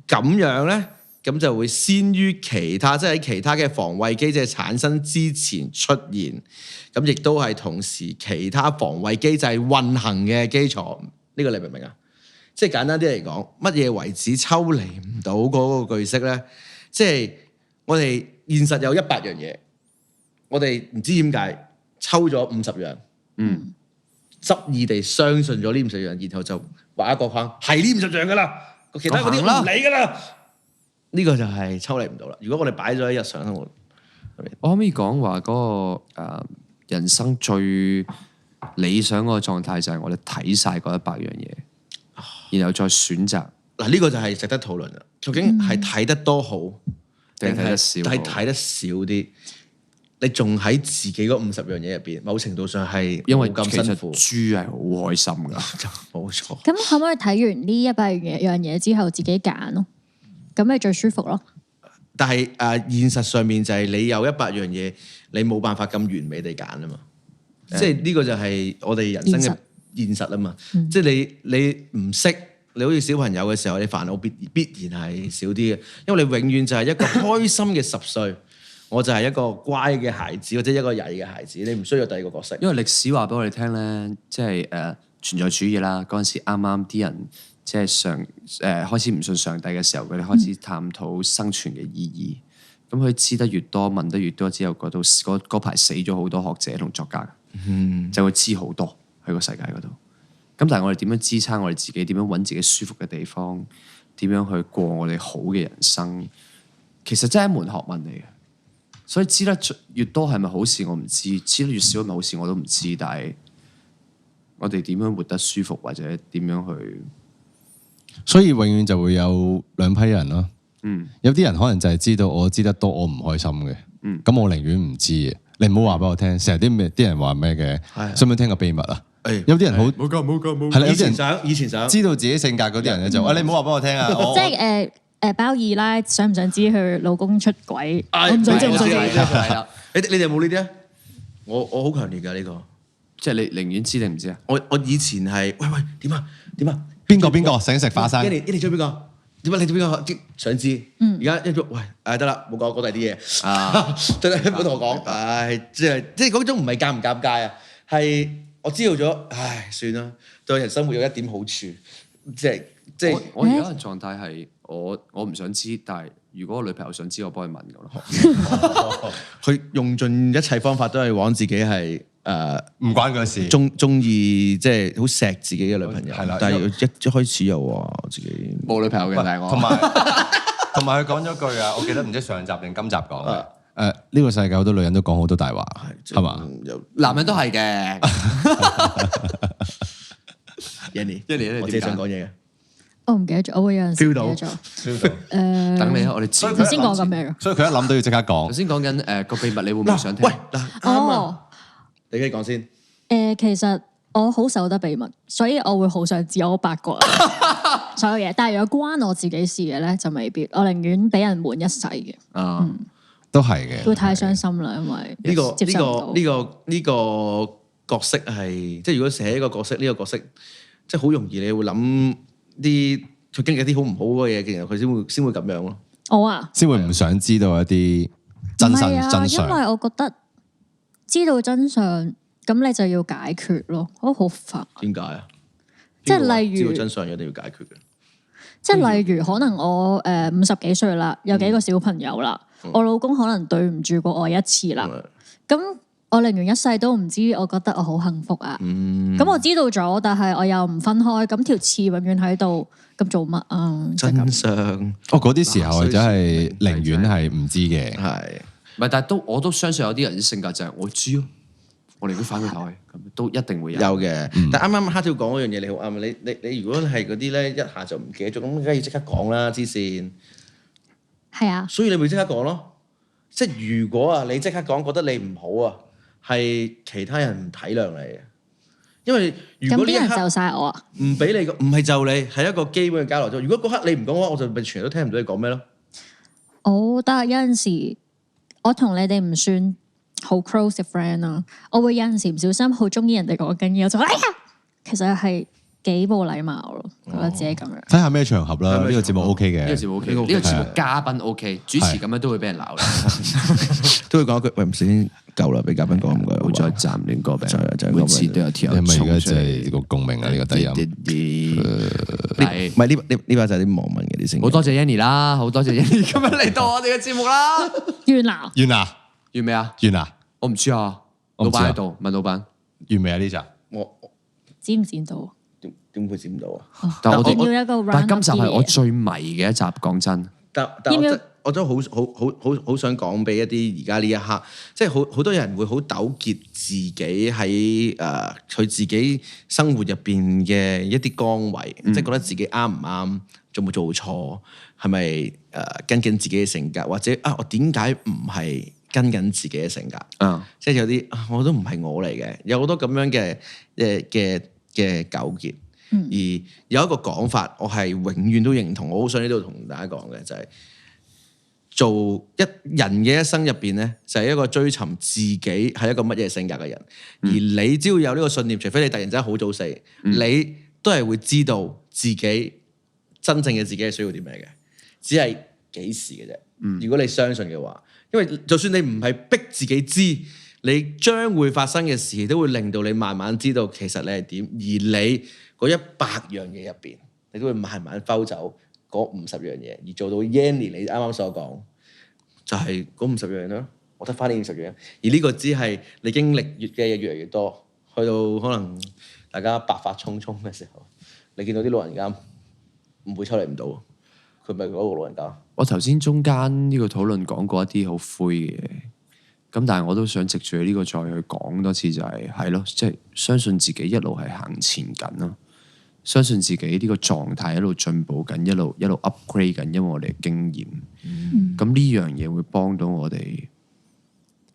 咁樣咧，咁就會先於其他，即係喺其他嘅防衛機制產生之前出現。咁亦都係同時其他防衛機制運行嘅基礎。呢個你明唔明啊？即係簡單啲嚟講，乜嘢為止抽離唔到嗰個句式咧？即係我哋現實有100樣嘢，我哋唔知點解抽咗50樣，執意地相信咗呢50樣，然後就畫一個框，係呢50樣噶啦，其他嗰啲唔理噶啦。呢個就係抽離唔到啦。如果我哋擺咗喺日常生活，我可唔可以講話嗰個人生最理想嗰個狀態就係我哋睇晒嗰100樣嘢。然後再選擇嗱，呢個就係值得討論啦。究竟係睇得多好，定係睇得少？係睇得少啲。你仲喺自己嗰50樣嘢入邊，某程度上係因為咁辛苦。豬係好開心噶，冇錯。咁可唔可以睇完呢100樣嘢之後自己揀咯？咁咪最舒服咯。但係現實上面就係你有100樣嘢，你冇辦法咁完美地揀啊嘛。即係呢個就係我哋人生嘅現實啊嘛，即係你唔識你好似小朋友嘅時候，你煩惱必然係少啲嘅，因為你永遠就係一個開心嘅10歲，我就係一個乖嘅孩子或者一個曳嘅孩子，你唔需要第二個角色。因為歷史話俾我哋聽咧，即係存在主義啦。嗰陣時啱啱啲人即係開始唔信上帝嘅時候，佢哋開始探討生存嘅意義。咁佢知得越多，問得越多之後，嗰排死咗好多學者同作家，就會知好多喺個世界嗰度。咁但係我哋點樣支撐我哋自己？點樣揾自己舒服嘅地方？點樣去過我哋好嘅人生？其實真係一門學問嚟嘅。所以知得越多係咪好事我唔知，知得越少係咪好事我都唔知。但係我哋點樣活得舒服，或者點樣去？所以永遠就會有兩批人咯。有啲人可能就係知道我知得多，我唔開心嘅。咁我寧願唔知嘅。你唔好話俾我聽。成日啲人話咩嘅？想唔想聽個秘密啊？有啲人好冇講，係啦，有啲人以前想知道自己性格嗰啲人咧就你唔好話俾我聽啊！即係包二奶想唔想知佢老公出軌？我唔想知，我唔想知。係啦，你哋有冇呢啲啊？我好強烈㗎呢個，即係你寧願知定唔知啊？我以前係喂點啊？邊個想食花生？一年追邊個？點啊？你追邊個？想知？而家一捉喂得啦，冇講第啲嘢啊！對啦，唔好同我講。即係嗰種唔係尷唔尷尬啊，係我知道咗，算啦。對人生活有一點好處，即係我而家嘅狀態係我唔想知，但係如果我女朋友想知，我幫佢問㗎咯。佢用盡一切方法都係往自己係唔關佢事，中意即係好錫自己嘅女朋友。係啦，但係一開始又話自己冇女朋友嘅，但係我同埋佢講咗句啊，我記得唔知上集定今集講嘅。呢個世界好多女人都講好多大話，係嘛？男人都係嘅。Yanny，我自己想講嘢嘅。我唔記得咗，我會有陣時 feel 到唔記得咗。等你啊，我哋知。頭先講緊咩？所以佢一諗到要即刻講。頭先講緊個秘密，你會唔會想聽？喂，啱你繼續講先。其實我好守得秘密，所以我會好想知我八卦所有嘢。但係如果關我自己事嘅咧，就未必。我寧願俾人瞞一世嘅。都係嘅。會太傷心啦，因為呢個角色係即係如果寫一個角色，呢個角色即係好容易你會諗啲佢經歷啲好唔好嘅嘢，其實佢先會咁樣咯。我先會唔想知道一啲真相。因為我覺得知道真相，咁你就要解決咯，我好煩。點解啊？即係例如知道真相一定要解決嘅。即係例如可能我50幾歲啦，有幾個小朋友啦，我老公可能對唔住過我一次啦，咁我寧願一世都唔知，我覺得我好幸福啊。咁我知道咗，但係我又唔分開，咁條刺永遠喺度，咁做乜啊？真相嗰啲時候真係寧願係唔知嘅，係唔係？但係我都相信有啲人啲性格就係我知咯，我寧願反佢台，咁都一定會有嘅。但啱啱黑條講嗰樣嘢，你好啱。你如果係嗰啲咧，一下就唔記得咗，咁梗係要即刻講啦，黐線。係啊，所以你咪即刻講咯。即係如果啊，你即刻講，覺得你唔好啊，係其他人唔體諒你嘅。因為如果呢一刻咁啲人就晒我啊，唔俾你，唔係就你，係一個基本嘅交流。如果嗰刻你唔講嘅話，我就咪全日都聽唔到你講咩咯。但係有陣時我同你哋唔算好 close 嘅 friend 啦，我會有陣時唔小心好中意人哋講緊嘢，我就哎呀，其實係幾冇禮貌咯，覺得自己咁樣。睇下咩場合啦，呢個節目 OK 嘅，呢個節目 OK，呢個節目嘉賓 OK，主持咁樣都會俾人鬧啦，都會講一句喂，唔使夠啦，俾嘉賓講唔該，好再站亂歌名，就每次都有條友因為而家衝出就係嚟。個共鳴啊，呢個低音。唔係呢把就係啲網民嘅啲聲音。好多謝 Yanny 啦，好多謝 Yanny 今日嚟到我哋嘅節目啦。完啦，完啦，完未啊？完啦，我唔知啊，老我唔知啊闆喺度，問老闆。完未啊？呢集我剪唔剪到？點會剪唔到啊？但係我要一個 round 但係今集係我 of 最迷嘅一集，講真。但我都好想講俾一啲而家呢一刻，即係好多人會好糾結自己喺佢自己生活入邊嘅一啲崗位，即係覺得自己啱唔啱，做冇做錯，係咪跟緊自己嘅性格，或者我點解唔係跟緊自己嘅性格？即係有啲我都唔係我嚟嘅，有好多咁樣嘅糾結。而有一個講法，我係永遠都認同，我好想呢度同大家講嘅就係、做人嘅一生入邊咧，就係一個追尋自己係一個乜嘢性格嘅人。而你只要有呢個信念，除非你突然之間好早死，你都係會知道自己真正嘅自己係需要啲咩嘅，只係幾時嘅啫。如果你相信嘅話，因為就算你唔係逼自己知，你將會發生嘅事都會令到你慢慢知道其實你係點，而你嗰100樣嘢入邊，你都會慢慢摳走嗰50樣嘢，而做到 Yanny 你啱啱所講，就係嗰50樣咯。我得翻呢50樣，而呢個只係你經歷嘅嘢越嚟越多，去到可能大家白髮蒼蒼嘅時候，你見到啲老人家唔會抽離唔到，佢咪嗰個老人家。我頭先中間呢個討論講過一啲好灰嘅嘢，咁但係我都想藉住呢個再去講多次，就係咯，即係相信自己一路係行前緊咯，相信自己呢個狀態一路進步緊，一路 upgrade 緊，因為我哋嘅經驗。咁呢樣嘢會幫到我哋。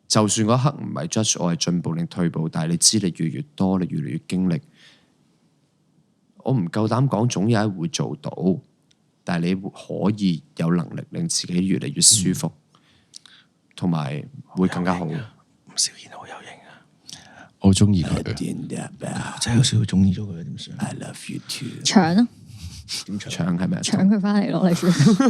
就算嗰刻唔係 judge 我係進步定退步，但係你知你越嚟越多，你越嚟越經歷，我唔夠膽講總有一日會做到，但係你可以有能力令自己越嚟越舒服，同埋會更加好。吳兆賢好有型啊！我中意佢，我真係有少少中意咗佢，點算 I love you too。搶咯，點搶？搶係咪？搶佢翻嚟攞嚟算。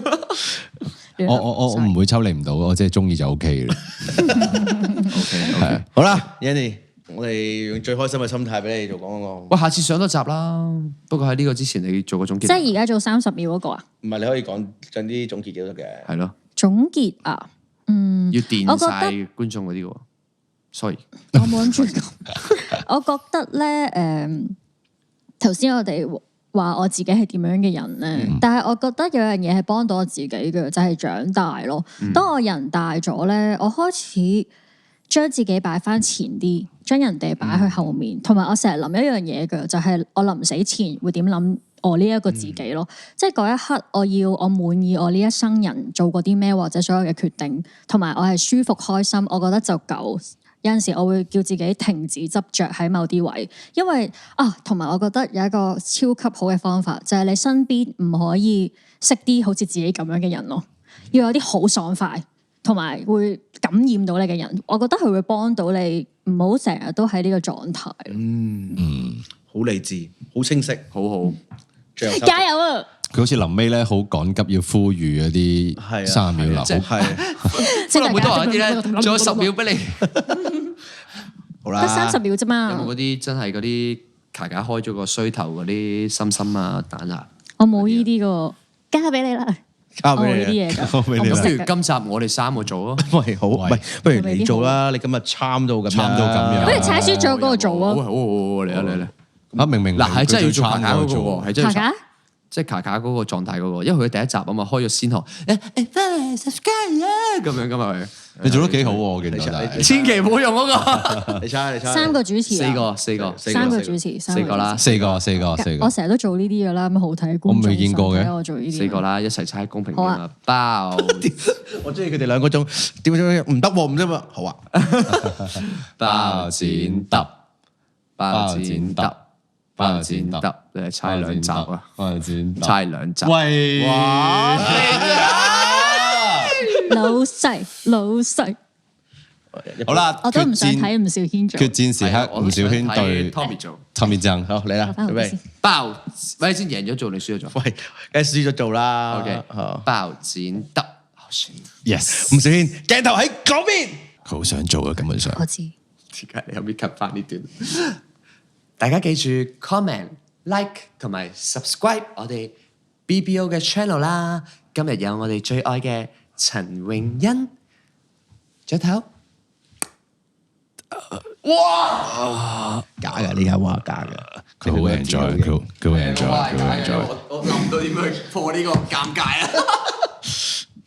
我唔會抽離唔到，我即係中意就 OK 啦。OK，好啦 ，Yanny，我哋用最開心嘅心態俾你做講嗰個。喂，下次上多集啦。不過喺呢個之前，你做個總結。即係而家做30秒嗰個啊？唔係，你可以講啲總結幾都得嘅。係咯，總結啊，要電我覺晒得觀眾嗰啲喎。Sorry，我冇諗住講。我覺得咧，頭先我哋話我自己係點樣嘅人咧，但係我覺得有樣嘢係幫到我自己嘅，就係長大咯。當我人大咗咧，我開始將自己擺翻前啲，將人哋擺去後面，同埋我成日諗一樣嘢嘅，就係我臨死前會點諗我呢一個自己咯。即係嗰一刻，我滿意我呢一生人做過啲咩，或者所有嘅決定，同埋我係舒服開心，我覺得就夠。有陣時我會叫自己停止執着喺某啲位，因為同埋我覺得有一個超級好嘅方法，就係你身邊唔可以識啲好似自己咁樣嘅人咯，要有啲好爽快同埋會感染到你嘅人，我覺得佢會幫到你，唔好成日都喺呢個狀態。好理智，好清晰，好好。加油啊！佢好似臨尾咧好趕急要呼籲嗰啲30秒流，係不過每多人啲咧，仲有10秒俾你。好啦，得30秒啫嘛。有冇嗰啲真係嗰啲卡卡開咗個衰頭嗰啲心心啊蛋啊？我冇呢啲噶，交俾你啦。交俾你我冇呢啲嘢㗎。交俾你啦咁不如今集我哋3個做咯。喂，好，唔係，不如你做啦。你今日參到咁樣，不如踩書組嗰個做啊。好嚟啊嚟！啊明明嗱係真係要做卡卡嗰個做喎，係真係卡卡即係卡卡嗰個狀態嗰個，因為佢第一集啊嘛，開咗先河，subscribe 咁樣噶嘛佢。你做得幾好喎，我見到真係。千祈唔好用嗰個。你猜3個主持啊，四個3個主持，4個啦，四個。我成日都做呢啲噶啦，咁好睇觀眾。我未見過嘅我做呢啲。 4個啦，一齊猜公平啲好嘛。包，我中意佢哋兩個鐘，點樣唔得喎，唔得喎，好啊。包剪揼，包剪揼，包剪揼，你係猜2集啊？包剪揼，猜2集。喂，老細，好啦，我都唔想睇吳兆軒做。決戰時刻，吳兆軒對 Tommy 做。 Tommy 曾，好嚟啦，準備。包，喂，先贏咗做定輸咗做喂，梗係輸咗做啦。 ？OK，好包剪揼。 Yes，吳兆軒鏡頭喺嗰邊。佢好想做啊，根本上。我知。點解你有冇 cut 翻呢段？大家記住 comment、like 同埋 subscribe 我哋 BBO 嘅 channel 啦。今日有我哋最愛嘅陳詠欣，左頭。哇！假嘅，呢家話假嘅。佢好 enjoy，佢好 enjoy，佢好 enjoy。我諗唔到點樣去破呢個尷尬啊！